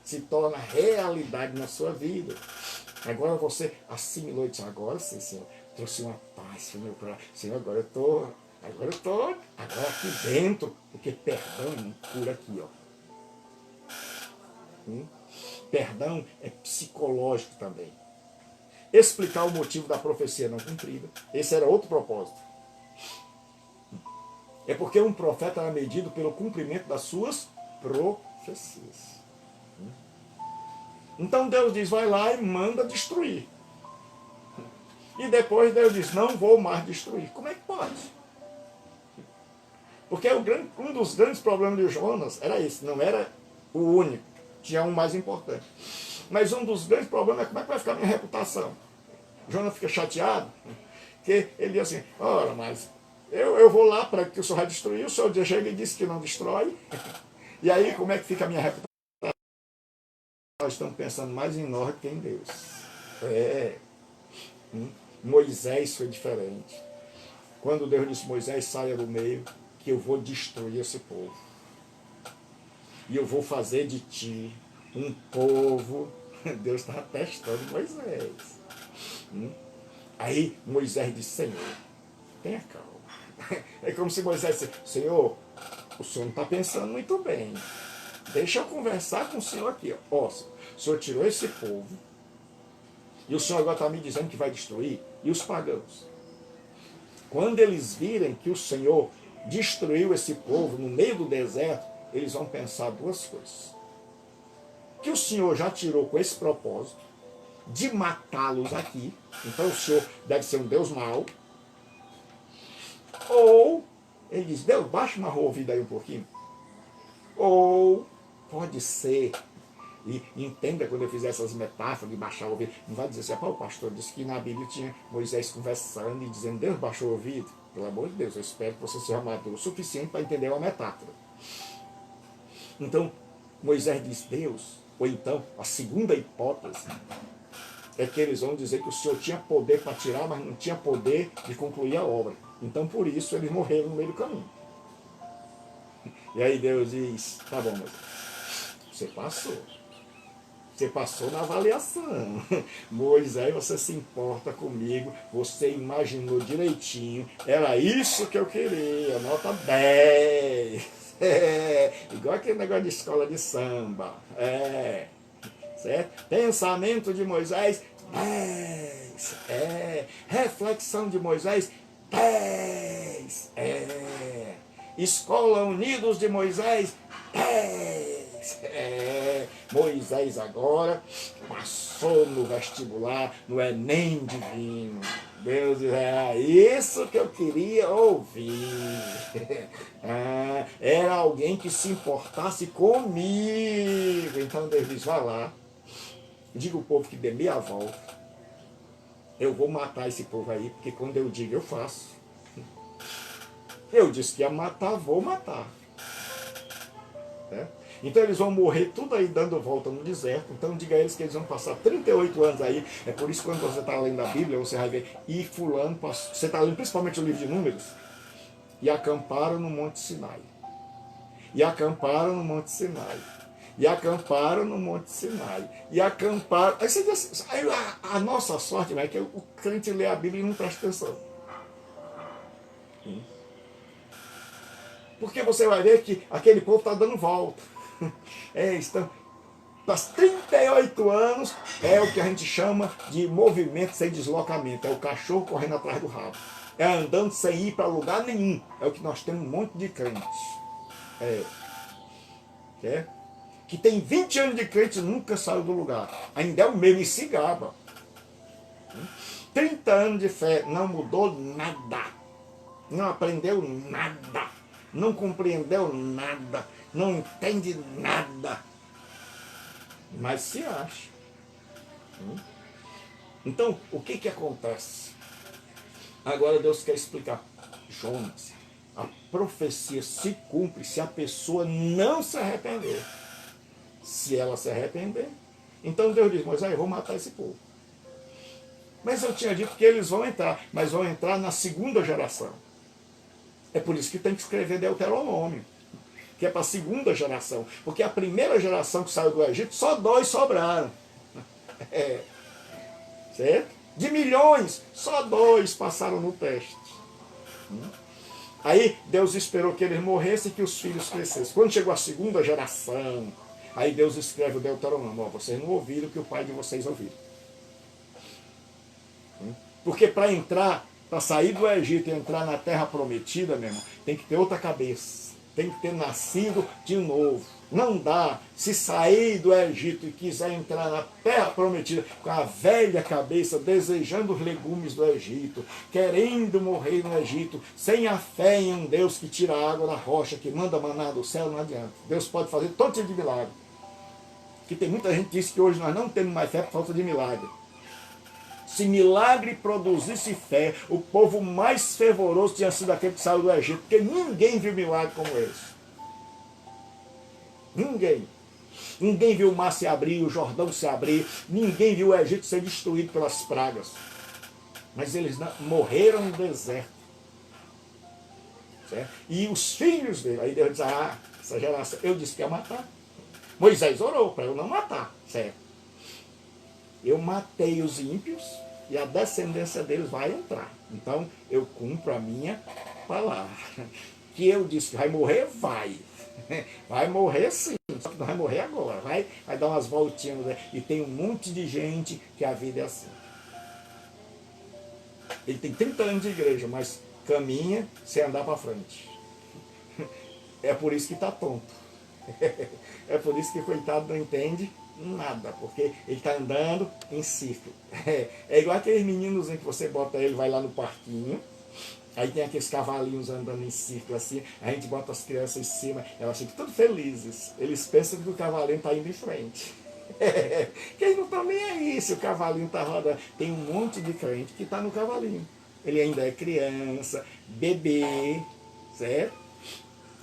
se torna realidade na sua vida. Agora você assimilou e disse, agora sim, Senhor, trouxe uma paz no meu coração. Senhor, agora eu estou aqui dentro, porque perdão cura aqui, ó. Perdão é psicológico também. Explicar o motivo da profecia não cumprida. Esse era outro propósito. É porque um profeta era medido pelo cumprimento das suas profecias. Então Deus diz, vai lá e manda destruir. E depois Deus diz, não vou mais destruir. Como é que pode? Porque um dos grandes problemas de Jonas era esse, não era o único. Tinha um mais importante. Mas um dos grandes problemas é como é que vai ficar a minha reputação. Jonas fica chateado, porque ele diz assim, ora, mas eu vou lá para que o senhor vai destruir, o senhor chega e disse que não destrói, e aí como é que fica a minha reputação? Nós estamos pensando mais em nós do que em Deus. Moisés foi diferente. Quando Deus disse, Moisés, saia do meio, que eu vou destruir esse povo. E eu vou fazer de ti um povo. Deus estava testando Moisés. Aí Moisés disse, Senhor, tenha calma. É como se Moisés disse, Senhor, o senhor não está pensando muito bem. Deixa eu conversar com o senhor aqui. Ó, o senhor tirou esse povo, e o senhor agora está me dizendo que vai destruir. E os pagãos? Quando eles virem que o Senhor destruiu esse povo no meio do deserto, eles vão pensar duas coisas. Que o Senhor já tirou com esse propósito de matá-los aqui. Então o Senhor deve ser um Deus mau. Ou, ele diz, Deus, baixa uma ouvida aí um pouquinho. Ou, pode ser, e entenda quando eu fizer essas metáforas de baixar o ouvido, não vai dizer assim, o pastor disse que na Bíblia tinha Moisés conversando e dizendo, Deus baixou o ouvido. Pelo amor de Deus, eu espero que você seja maduro o suficiente para entender uma metáfora. Então, Moisés diz, Deus, ou então, a segunda hipótese, é que eles vão dizer que o Senhor tinha poder para tirar, mas não tinha poder de concluir a obra. Então, por isso, eles morreram no meio do caminho. E aí Deus diz, tá bom, mas você passou. Você passou na avaliação. Moisés, você se importa comigo, você imaginou direitinho, era isso que eu queria, nota 10. Igual aquele negócio de escola de samba. Certo? Pensamento de Moisés, 10. Reflexão de Moisés, 10. Escola Unidos de Moisés, 10. Moisés agora passou no vestibular, no Enem divino. Deus diz, isso que eu queria ouvir. Era alguém que se importasse comigo. Então Deus diz, vai lá, diga o povo que dê meia volta. Eu vou matar esse povo aí, porque quando eu digo, eu faço. Eu disse que ia matar, vou matar. Então eles vão morrer tudo aí dando volta no deserto. Então diga a eles que eles vão passar 38 anos aí. É por isso que quando você está lendo a Bíblia, você vai ver, e fulano passou. Você está lendo principalmente o livro de Números, e acamparam no Monte Sinai. E acamparam no Monte Sinai. E acamparam no Monte Sinai. E acamparam. Aí você diz, aí a nossa sorte é que o crente lê a Bíblia e não presta atenção. Porque você vai ver que aquele povo está dando volta. Estão. Das 38 anos é o que a gente chama de movimento sem deslocamento. É o cachorro correndo atrás do rabo. É andando sem ir para lugar nenhum. É o que nós temos um monte de crentes. Que tem 20 anos de crente e nunca saiu do lugar. Ainda é o mesmo e se gaba. 30 anos de fé, não mudou nada. Não aprendeu nada. Não compreendeu nada. Não entende nada. Mas se acha. Então, o que acontece? Agora Deus quer explicar. Jonas, a profecia se cumpre se a pessoa não se arrepender. Se ela se arrepender, então Deus diz, Moisés, eu vou matar esse povo. Mas eu tinha dito que eles vão entrar, mas vão entrar na segunda geração. É por isso que tem que escrever Deuteronômio, que é para a segunda geração. Porque a primeira geração que saiu do Egito, só 2 sobraram. Certo? De milhões, só 2 passaram no teste. Aí Deus esperou que eles morressem e que os filhos crescessem. Quando chegou a segunda geração, aí Deus escreve o Deuteronômio. Vocês não ouviram o que o pai de vocês ouviu. Porque para entrar, para sair do Egito e entrar na terra prometida, meu irmão, tem que ter outra cabeça. Tem que ter nascido de novo. Não dá. Se sair do Egito e quiser entrar na terra prometida com a velha cabeça, desejando os legumes do Egito, querendo morrer no Egito, sem a fé em um Deus que tira a água da rocha, que manda maná do céu, não adianta. Deus pode fazer todo tipo de milagre. Que tem muita gente que diz que hoje nós não temos mais fé por falta de milagre. Se milagre produzisse fé, o povo mais fervoroso tinha sido aquele que saiu do Egito, porque ninguém viu milagre como esse. Ninguém. Ninguém viu o mar se abrir, o Jordão se abrir, ninguém viu o Egito ser destruído pelas pragas. Mas eles morreram no deserto. Certo? E os filhos dele, aí Deus diz, essa geração, eu disse que ia matar. Moisés orou para eu não matar, certo? Eu matei os ímpios e a descendência deles vai entrar. Então, eu cumpro a minha palavra. Que eu disse que vai morrer, vai. Vai morrer sim, só que não vai morrer agora. Vai dar umas voltinhas. E tem um monte de gente que a vida é assim. Ele tem 30 anos de igreja, mas caminha sem andar para frente. É por isso que está tonto. É por isso que o coitado não entende nada, porque ele está andando em círculo. É igual aqueles meninos em que você bota ele, vai lá no parquinho, aí tem aqueles cavalinhos andando em círculo assim, a gente bota as crianças em cima, elas ficam todas felizes. Eles pensam que o cavalinho está indo em frente. Que eles não estão nem aí se o cavalinho está rodando. Tem um monte de crente que está no cavalinho. Ele ainda é criança, bebê, certo?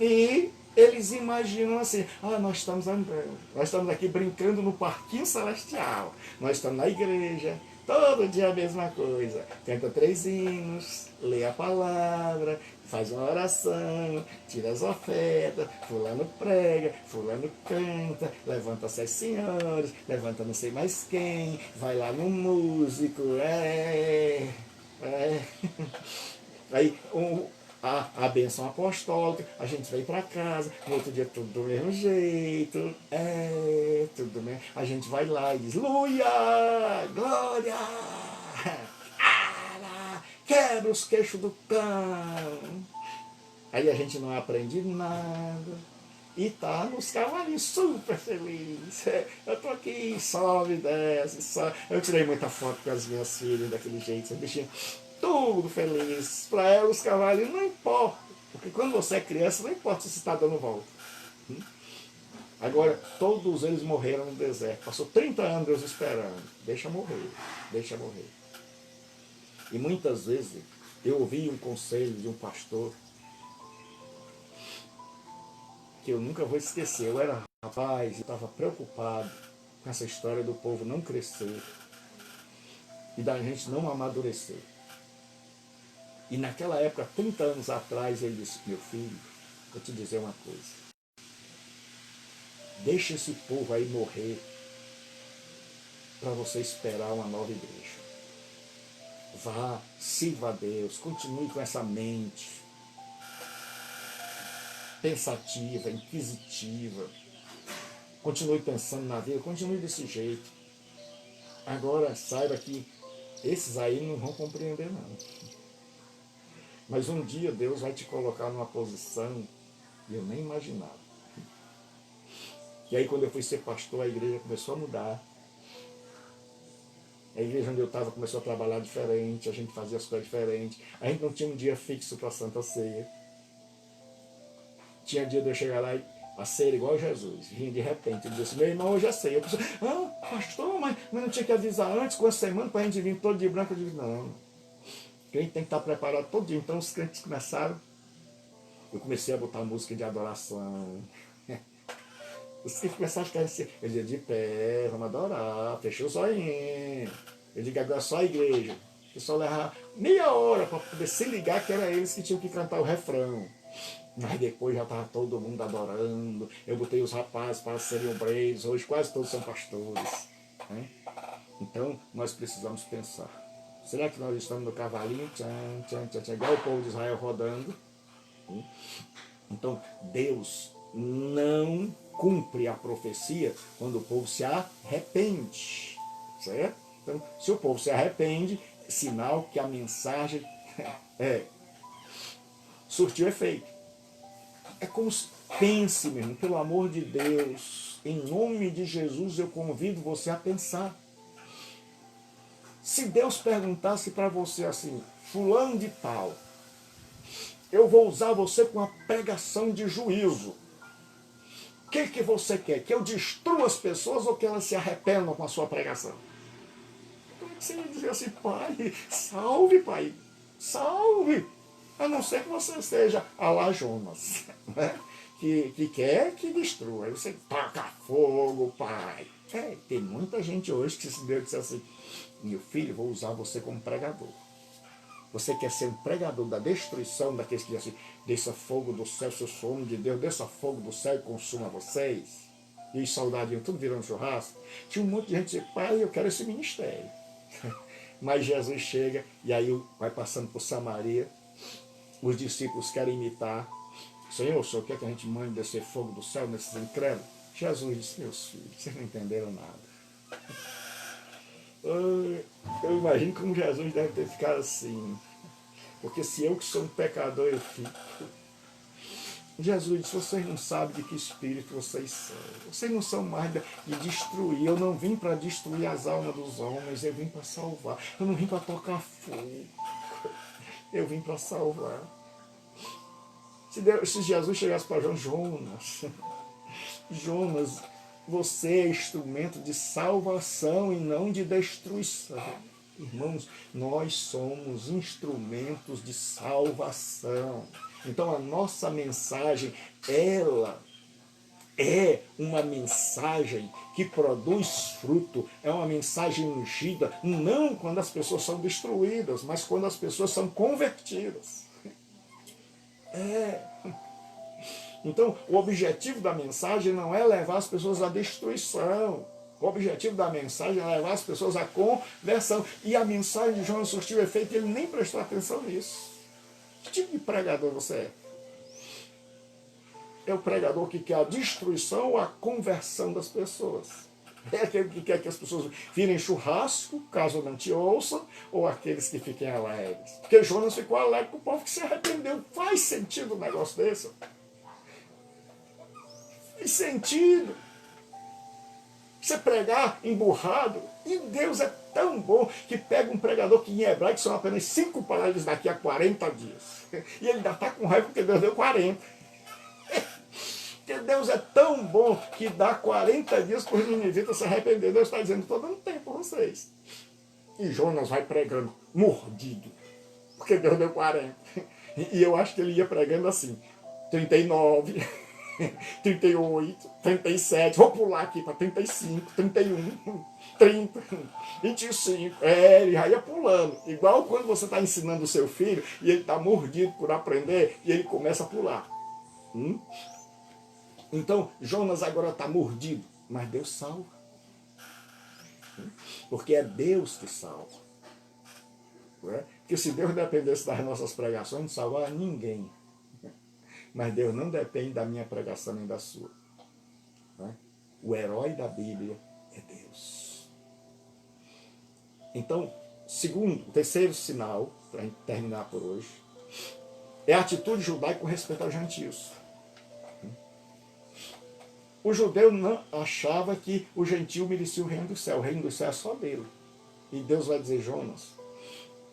E eles imaginam assim, nós estamos andando, nós estamos aqui brincando no parquinho celestial, nós estamos na igreja, todo dia a mesma coisa, canta 3 hinos, lê a palavra, faz uma oração, tira as ofertas, fulano prega, fulano canta, levanta 7 senhores, levanta não sei mais quem, vai lá no músico, aí a bênção apostólica, a gente vem para casa, no outro dia tudo do mesmo jeito, tudo do mesmo. A gente vai lá e diz, aleluia, glória, quebra os queixos do cão. Aí a gente não aprende nada e tá nos cavalinhos super feliz. Eu tô aqui, sobe, desce, sobe. Eu tirei muita foto com as minhas filhas daquele jeito, bichinho. Tudo feliz. Para ela, os cavalinhos não importa. Porque quando você é criança, não importa se você está dando volta. Agora, todos eles morreram no deserto. Passou 30 anos Deus esperando. Deixa morrer. Deixa morrer. E muitas vezes eu ouvi um conselho de um pastor que eu nunca vou esquecer. Eu era rapaz, eu estava preocupado com essa história do povo não crescer e da gente não amadurecer. E naquela época, 30 anos atrás, ele disse: meu filho, vou te dizer uma coisa. Deixa esse povo aí morrer para você esperar uma nova igreja. Vá, sirva a Deus, continue com essa mente pensativa, inquisitiva. Continue pensando na vida, continue desse jeito. Agora, saiba que esses aí não vão compreender, não. Mas um dia Deus vai te colocar numa posição que eu nem imaginava. E aí, quando eu fui ser pastor, a igreja começou a mudar. A igreja onde eu estava começou a trabalhar diferente, a gente fazia as coisas diferentes. A gente não tinha um dia fixo para a Santa Ceia. Tinha dia de eu chegar lá e a ceia igual Jesus. Vinha de repente, ele disse: meu irmão, hoje é ceia. Eu pensei: pastor, mas não tinha que avisar antes, com a semana, para a gente vir todo de branco. Eu digo: não. A gente tem que estar preparado todo dia. Então os crentes começaram. Eu comecei a botar música de adoração. Os crentes começaram a ficar assim. Eu dizia: de pé, vamos adorar. Fechou o zoinho. Eu digo: agora só a igreja. O pessoal levava meia hora para poder se ligar que era eles que tinham que cantar o refrão. Mas depois já estava todo mundo adorando. Eu botei os rapazes para serem obreiros. Hoje quase todos são pastores. Né? Então nós precisamos pensar. Será que nós estamos no cavalinho? Tchan, tchan, tchan, tchan, igual o povo de Israel rodando. Então Deus não cumpre a profecia quando o povo se arrepende. Certo? Então, se o povo se arrepende, é sinal que a mensagem surtiu efeito. É como se, pense, meu irmão, pelo amor de Deus, em nome de Jesus, eu convido você a pensar. Se Deus perguntasse para você assim: fulano de tal, eu vou usar você com uma pregação de juízo. O que você quer? Que eu destrua as pessoas ou que elas se arrependam com a sua pregação? Como é que você ia dizer assim: pai, salve, pai, salve? A não ser que você seja a lá Jonas, né? que quer que destrua. Aí você taca fogo, pai. Tem muita gente hoje que se Deus disser assim: meu filho, vou usar você como pregador. Você quer ser um pregador da destruição, daqueles que dizem assim: desça fogo do céu, se eu sou homem de Deus, desça fogo do céu e consuma vocês. E os soldadinhos tudo virando churrasco. Tinha um monte de gente que dizia: pai, eu quero esse ministério. Mas Jesus chega e aí vai passando por Samaria. Os discípulos querem imitar. Senhor, o senhor quer que a gente mande descer fogo do céu nesses incrédulos? Jesus disse: meus filhos, vocês não entenderam nada. Eu imagino como Jesus deve ter ficado assim. Porque se eu que sou um pecador, eu fico. Jesus disse: vocês não sabem de que espírito vocês são. Vocês não são mais de destruir. Eu não vim para destruir as almas dos homens, eu vim para salvar. Eu não vim para tocar fogo. Eu vim para salvar. Se Jesus chegasse para Jonas, você é instrumento de salvação e não de destruição. Irmãos, nós somos instrumentos de salvação. Então a nossa mensagem, ela é uma mensagem que produz fruto, é uma mensagem ungida, não quando as pessoas são destruídas, mas quando as pessoas são convertidas. Então, o objetivo da mensagem não é levar as pessoas à destruição. O objetivo da mensagem é levar as pessoas à conversão. E a mensagem de Jonas surtiu efeito, ele nem prestou atenção nisso. Que tipo de pregador você é? É o pregador que quer a destruição ou a conversão das pessoas? É aquele que quer que as pessoas virem churrasco, caso não te ouçam, ou aqueles que fiquem alegres? Porque Jonas ficou alegre com o povo que se arrependeu. Faz sentido um negócio desse? Faz sentido. Você pregar emburrado, e Deus é tão bom que pega um pregador que em hebraico são apenas 5 palavras daqui a 40 dias. E ele ainda está com raiva porque Deus deu 40. Porque Deus é tão bom que dá 40 dias para os ninivitas se arrepender. Deus está dizendo: estou dando tempo para vocês. E Jonas vai pregando, mordido, porque Deus deu 40. E eu acho que ele ia pregando assim: 39. 38, 37, vou pular aqui para 35, 31, 30, 25. Ele já ia pulando. Igual quando você está ensinando o seu filho e ele está mordido por aprender e ele começa a pular. Então, Jonas agora está mordido, mas Deus salva. Porque é Deus que salva. Não é? Porque se Deus dependesse das nossas pregações, não salvava ninguém. Mas Deus não depende da minha pregação nem da sua. Não é? O herói da Bíblia é Deus. Então, o terceiro sinal, para a gente terminar por hoje, é a atitude judaica com respeito aos gentios. O judeu não achava que o gentio merecia o reino do céu. O reino do céu é só dele. E Deus vai dizer, Jonas,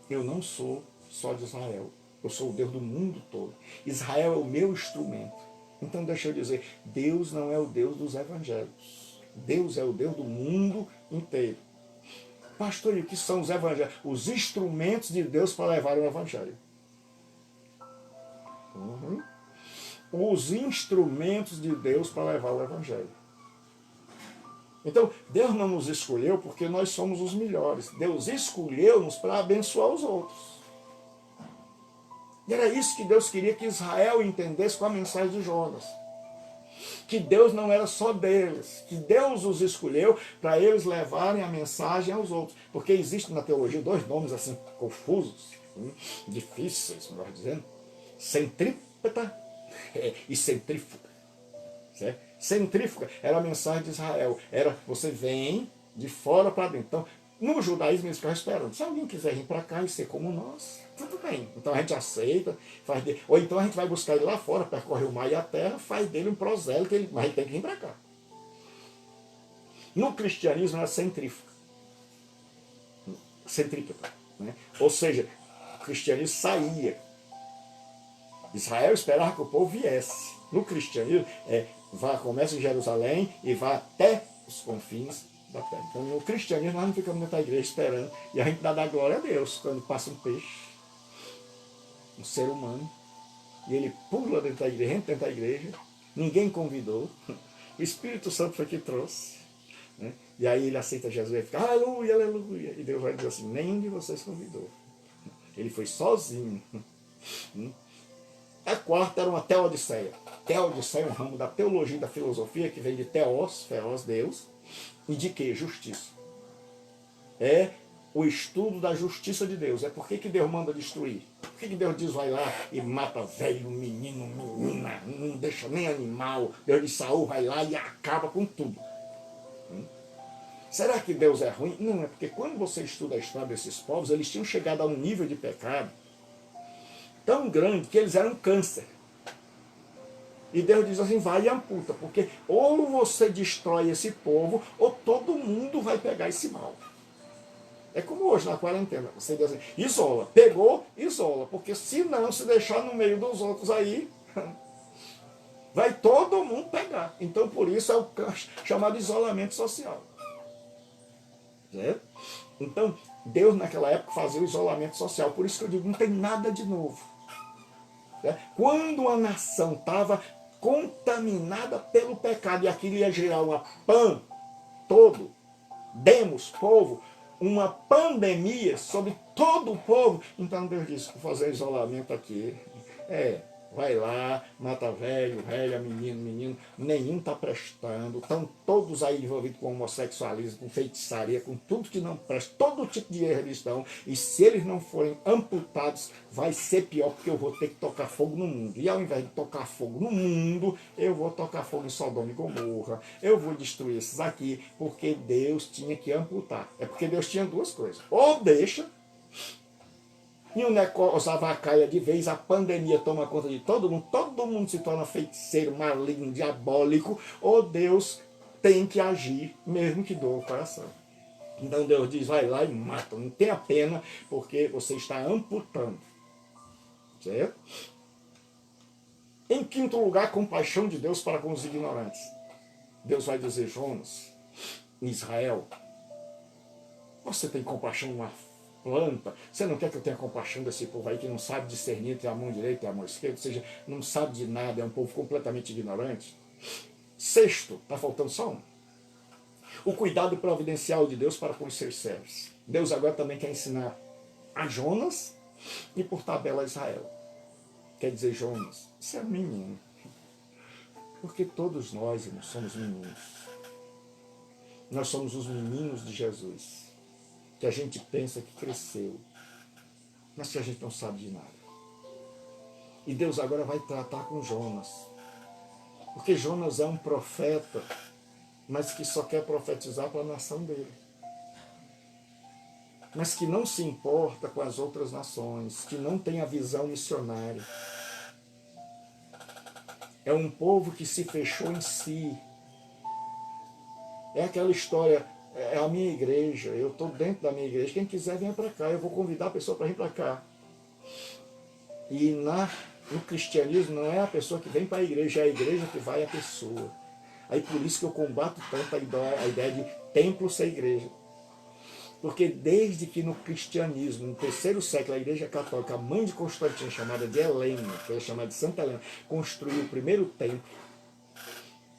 eu não sou só de Israel. Eu sou o Deus do mundo todo. Israel é o meu instrumento. Então deixa eu dizer, Deus não é o Deus dos evangelhos. Deus é o Deus do mundo inteiro. Pastor, e o que são os evangelhos? Os instrumentos de Deus para levar o evangelho. Os instrumentos de Deus para levar o evangelho. Então, Deus não nos escolheu porque nós somos os melhores. Deus escolheu-nos para abençoar os outros. E era isso que Deus queria que Israel entendesse com a mensagem de Jonas. Que Deus não era só deles. Que Deus os escolheu para eles levarem a mensagem aos outros. Porque existe na teologia dois nomes assim confusos, difíceis, melhor dizendo. Centrípeta e centrífuga. Certo? Centrífuga era a mensagem de Israel. Era você vem de fora para dentro. Então, no judaísmo eles ficavam esperando. Se alguém quiser vir para cá e ser como nós, tudo bem. Então a gente aceita, faz dele. Ou então a gente vai buscar ele lá fora, percorre o mar e a terra, faz dele um prosélito, mas ele tem que vir para cá. No cristianismo era centrífuga. Centrípeta. Né? Ou seja, o cristianismo saía. Israel esperava que o povo viesse. No cristianismo, começa em Jerusalém e vai até os confins da terra. Então, no cristianismo, nós não ficamos dentro da igreja esperando. E a gente dá glória a Deus quando passa um peixe, um ser humano, e ele pula dentro da igreja, entra dentro da igreja, ninguém convidou, o Espírito Santo foi que trouxe. Né? E aí ele aceita Jesus e fica, aleluia, aleluia. E Deus vai dizer assim, nenhum de vocês convidou. Ele foi sozinho. A quarta era uma teodiceia. Teodiceia é um ramo da teologia e da filosofia que vem de teos, feroz, Deus, e de que? Justiça. É o estudo da justiça de Deus. É por que Deus manda destruir? Por que Deus diz, vai lá e mata velho, menino, menina, não deixa nem animal. Deus de Saul vai lá e acaba com tudo. Será que Deus é ruim? Não, é porque quando você estuda a história desses povos, eles tinham chegado a um nível de pecado tão grande que eles eram câncer. E Deus diz assim, vai e amputa, porque ou você destrói esse povo, ou todo mundo vai pegar esse mal. É como hoje na quarentena, você diz assim, isola, pegou, isola, porque se não, se deixar no meio dos outros aí, vai todo mundo pegar. Então por isso é o chamado isolamento social. Certo? Então Deus naquela época fazia o isolamento social, por isso que eu digo, não tem nada de novo. Quando a nação estava contaminada pelo pecado e aquilo ia gerar uma povo, uma pandemia sobre todo o povo, então Deus disse, vou fazer isolamento aqui. Vai lá, mata velho, velha, menino, nenhum está prestando, estão todos aí envolvidos com homossexualismo, com feitiçaria, com tudo que não presta, todo tipo de erro eles estão, e se eles não forem amputados, vai ser pior, porque eu vou ter que tocar fogo no mundo, e ao invés de tocar fogo no mundo, eu vou tocar fogo em Sodoma e Gomorra, eu vou destruir esses aqui, porque Deus tinha que amputar, é porque Deus tinha duas coisas, ou deixa, e o negócio avacaia de vez, a pandemia toma conta de todo mundo se torna feiticeiro, maligno, diabólico, ou Deus tem que agir, mesmo que doa o coração. Então Deus diz, vai lá e mata, não tenha pena, porque você está amputando. Certo? Em quinto lugar, a compaixão de Deus para com os ignorantes. Deus vai dizer, Jonas, em Israel, você tem compaixão planta. Você não quer que eu tenha compaixão desse povo aí que não sabe discernir entre a mão direita e a mão esquerda, ou seja, não sabe de nada, é um povo completamente ignorante? Sexto, está faltando só um. O cuidado providencial de Deus para com os seus servos. Deus agora também quer ensinar a Jonas e por tabela a Israel. Quer dizer, Jonas, você é um menino. Porque todos nós, irmãos, somos meninos. Nós somos os meninos de Jesus. Que a gente pensa que cresceu, mas que a gente não sabe de nada. E Deus agora vai tratar com Jonas. Porque Jonas é um profeta, mas que só quer profetizar para a nação dele. Mas que não se importa com as outras nações, que não tem a visão missionária. É um povo que se fechou em si. É aquela história, é a minha igreja, eu estou dentro da minha igreja, quem quiser venha para cá, eu vou convidar a pessoa para vir para cá. E no cristianismo não é a pessoa que vem para a igreja, é a igreja que vai a pessoa. Aí por isso que eu combato tanto a ideia de templo ser igreja. Porque desde que no cristianismo, no terceiro século, a igreja católica, a mãe de Constantino, chamada de Helena, que é chamada de Santa Helena, construiu o primeiro templo,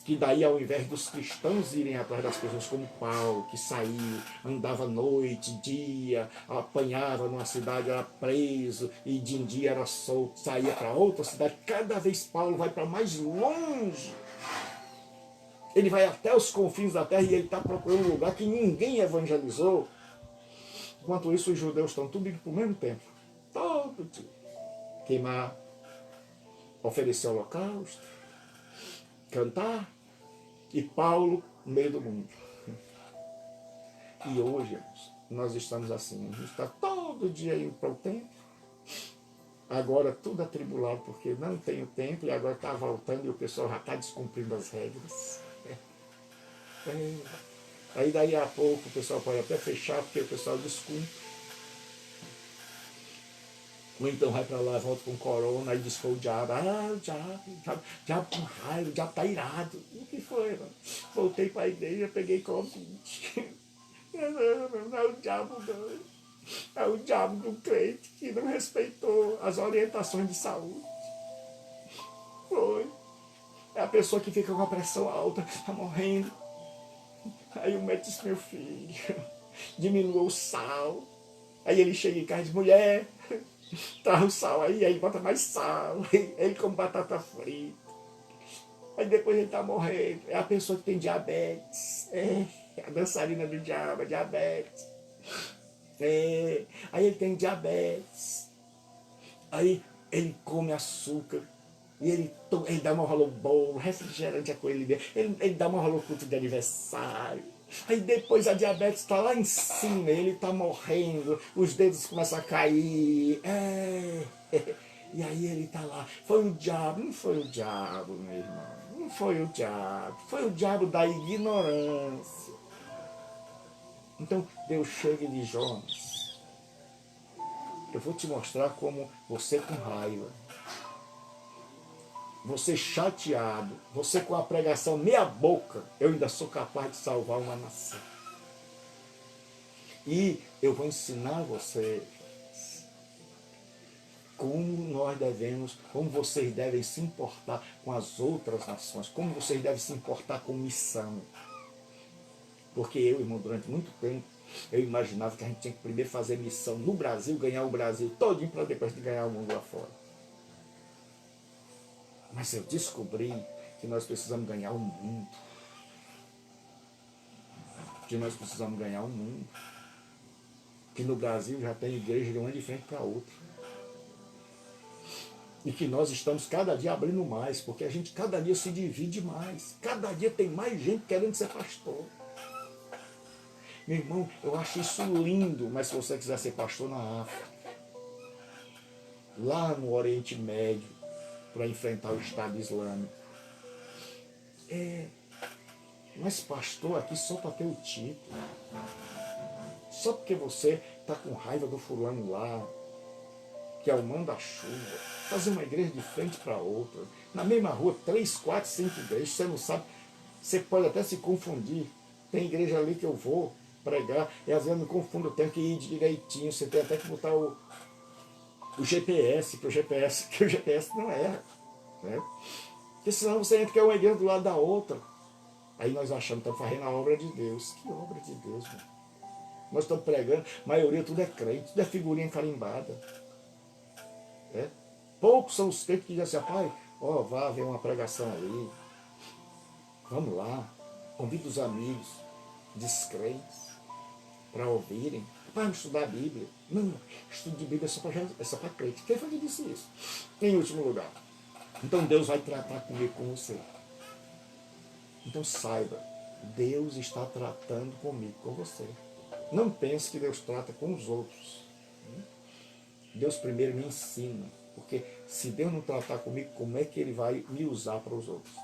que daí ao invés dos cristãos irem atrás das pessoas como Paulo, que saiu, andava noite, dia, apanhava numa cidade, era preso, e de um dia era solto, saía para outra cidade, cada vez Paulo vai para mais longe. Ele vai até os confins da terra e ele está procurando um lugar que ninguém evangelizou. Enquanto isso, os judeus estão tudo indo para o mesmo templo. Todo dia. Queimar, oferecer holocausto, cantar. E Paulo no meio do mundo. E hoje, irmãos, nós estamos assim. A gente está todo dia indo para o templo. Agora tudo atribulado porque não tem o templo e agora está voltando e o pessoal já está descumprindo as regras. Aí daí a pouco o pessoal pode até fechar porque o pessoal descumpre. Ou então vai para lá, volta com corona, aí diz que foi o diabo. Ah, o diabo com raiva, o diabo tá irado. O que foi, mano? Voltei para a igreja, peguei Covid. Não é o diabo não. É o diabo do crente que não respeitou as orientações de saúde. Foi. É a pessoa que fica com a pressão alta, tá morrendo. Aí o médico disse, meu filho, diminua o sal. Aí ele chega em casa e diz, mulher, traz o sal aí ele bota mais sal. Aí ele come batata frita. Aí depois ele tá morrendo. É a pessoa que tem diabetes. É a dançarina do diabo, diabetes. Aí ele tem diabetes. Aí ele come açúcar. E ele dá uma rolô bolo, refrigerante é com ele dá uma rolô culto de aniversário. Aí depois a diabetes está lá em cima, ele está morrendo, os dedos começam a cair. E aí ele está lá. Foi o diabo, não foi o diabo, meu irmão. Não foi o diabo. Foi o diabo da ignorância. Então Deus chega e diz, Jonas, eu vou te mostrar como você com raiva, você chateado, você com a pregação meia boca, eu ainda sou capaz de salvar uma nação. E eu vou ensinar você como nós devemos, como vocês devem se importar com as outras nações, como vocês devem se importar com missão. Porque eu, irmão, durante muito tempo, eu imaginava que a gente tinha que primeiro fazer missão no Brasil, ganhar o Brasil todinho para depois de ganhar o mundo lá fora. Mas eu descobri que nós precisamos ganhar o mundo. Que nós precisamos ganhar o mundo. Que no Brasil já tem igreja de uma de frente para outra. E que nós estamos cada dia abrindo mais, porque a gente cada dia se divide mais. Cada dia tem mais gente querendo ser pastor. Meu irmão, eu acho isso lindo, mas se você quiser ser pastor na África, lá no Oriente Médio, para enfrentar o Estado Islâmico. Mas pastor aqui só para ter o título. Só porque você está com raiva do fulano lá, que é o manda-chuva, fazer uma igreja de frente para outra, na mesma rua, 3, 4, 5 igrejas, você não sabe, você pode até se confundir. Tem igreja ali que eu vou, pregar, e às vezes me confundo, eu tenho que ir direitinho, você tem até que botar o GPS, que o GPS não é, né? Porque senão você entra que é uma igreja do lado da outra. Aí nós achamos que estamos fazendo a obra de Deus. Que obra de Deus, mano? Nós estamos pregando, a maioria tudo é crente, tudo é figurinha carimbada. Né? Poucos são os crentes que dizem assim, pai, ó, vá ver uma pregação ali. Vamos lá. Convida os amigos descrentes para ouvirem. Pai, vamos estudar a Bíblia. Não, estudo de Bíblia é só para crente. Quem foi que disse isso? Em último lugar. Então Deus vai tratar comigo, com você. Então saiba, Deus está tratando comigo, com você. Não pense que Deus trata com os outros. Deus primeiro me ensina. Porque se Deus não tratar comigo, como é que Ele vai me usar para os outros?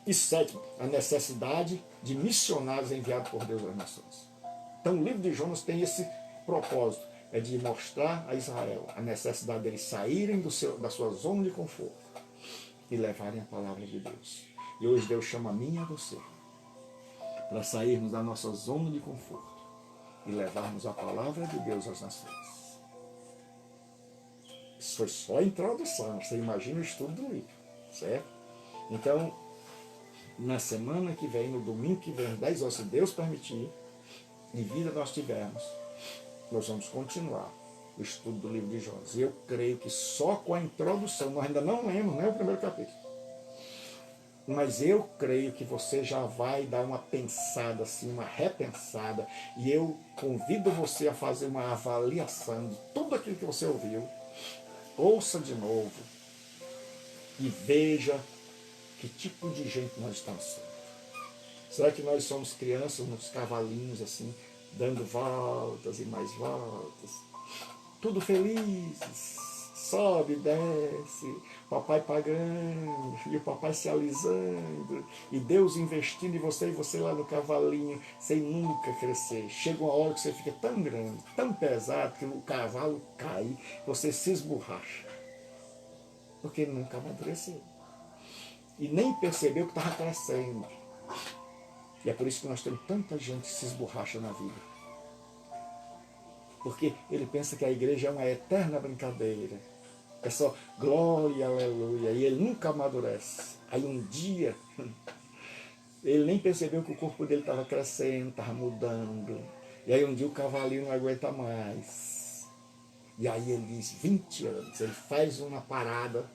E sétimo, a necessidade de missionários enviados por Deus às nações. Então o livro de Jonas tem esse propósito, é de mostrar a Israel a necessidade deles saírem da sua zona de conforto e levarem a palavra de Deus. E hoje Deus chama a mim e a você para sairmos da nossa zona de conforto e levarmos a palavra de Deus às nações. Isso foi só a introdução, você imagina o estudo do livro, certo? Então, na semana que vem, no domingo que vem, às 10 horas, se Deus permitir, e vida nós tivermos, nós vamos continuar o estudo do livro de Jonas. E eu creio que só com a introdução, nós ainda não lemos, nem o primeiro capítulo, mas eu creio que você já vai dar uma pensada, assim, uma repensada, e eu convido você a fazer uma avaliação de tudo aquilo que você ouviu. Ouça de novo e veja que tipo de gente nós estamos sendo. Será que nós somos crianças nos cavalinhos assim, dando voltas e mais voltas, tudo felizes, sobe, desce, papai pagando e o papai se alisando e Deus investindo em você e você lá no cavalinho sem nunca crescer? Chega uma hora que você fica tão grande, tão pesado que o cavalo cai, você se esborracha porque ele nunca amadureceu e nem percebeu que estava crescendo. E é por isso que nós temos tanta gente que se esborracha na vida. Porque ele pensa que a igreja é uma eterna brincadeira. É só glória, aleluia. E ele nunca amadurece. Aí um dia, ele nem percebeu que o corpo dele estava crescendo, estava mudando. E aí um dia o cavalinho não aguenta mais. E aí ele diz, 20 anos. Ele faz uma parada.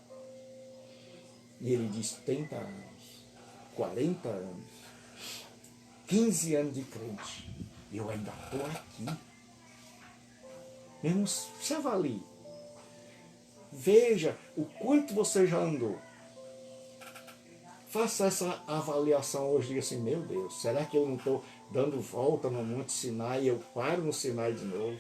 E ele diz, 30 anos, 40 anos, 15 anos de crente. Eu ainda estou aqui. Mesmo se avalie. Veja o quanto você já andou. Faça essa avaliação hoje. Diga assim, meu Deus, será que eu não estou dando volta no Monte Sinai e eu paro no Sinai de novo?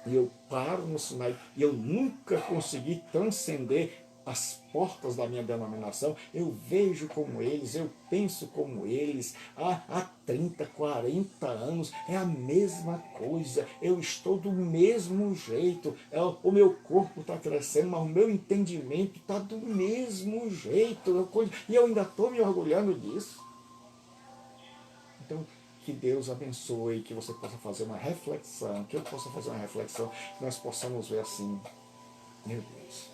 E eu paro no Sinai e eu nunca consegui transcender as portas da minha denominação. Eu vejo como eles, eu penso como eles, há 30, 40 anos, é a mesma coisa, eu estou do mesmo jeito, o meu corpo está crescendo, mas o meu entendimento está do mesmo jeito, e eu ainda estou me orgulhando disso. Então, que Deus abençoe, que você possa fazer uma reflexão, que eu possa fazer uma reflexão, que nós possamos ver assim, meu Deus,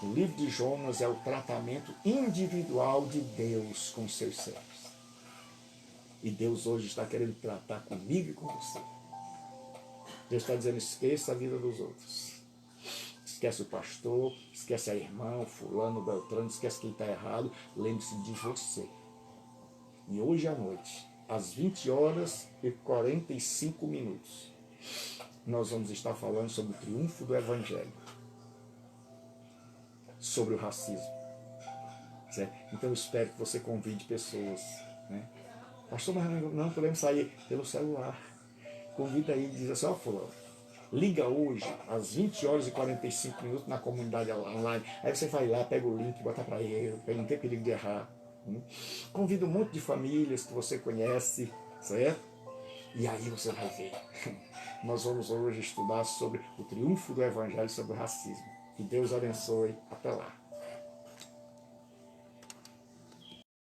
o livro de Jonas é o tratamento individual de Deus com seus servos. E Deus hoje está querendo tratar comigo e com você. Deus está dizendo, esqueça a vida dos outros. Esquece o pastor, esquece a irmã, o fulano, o beltrano, esquece quem está errado, lembre-se de você. E hoje à noite, às 20 horas e 45 minutos, nós vamos estar falando sobre o triunfo do Evangelho, sobre o racismo. Certo? Então eu espero que você convide pessoas. Né? Pastor, mas não podemos sair pelo celular. Convida aí e diz assim, ó fulano, liga hoje às 20 horas e 45 minutos na comunidade online. Aí você vai lá, pega o link, bota para ele, não tem perigo de errar. Convida um monte de famílias que você conhece, certo? E aí você vai ver. Nós vamos hoje estudar sobre o triunfo do Evangelho sobre o racismo. Que Deus abençoe. Até lá.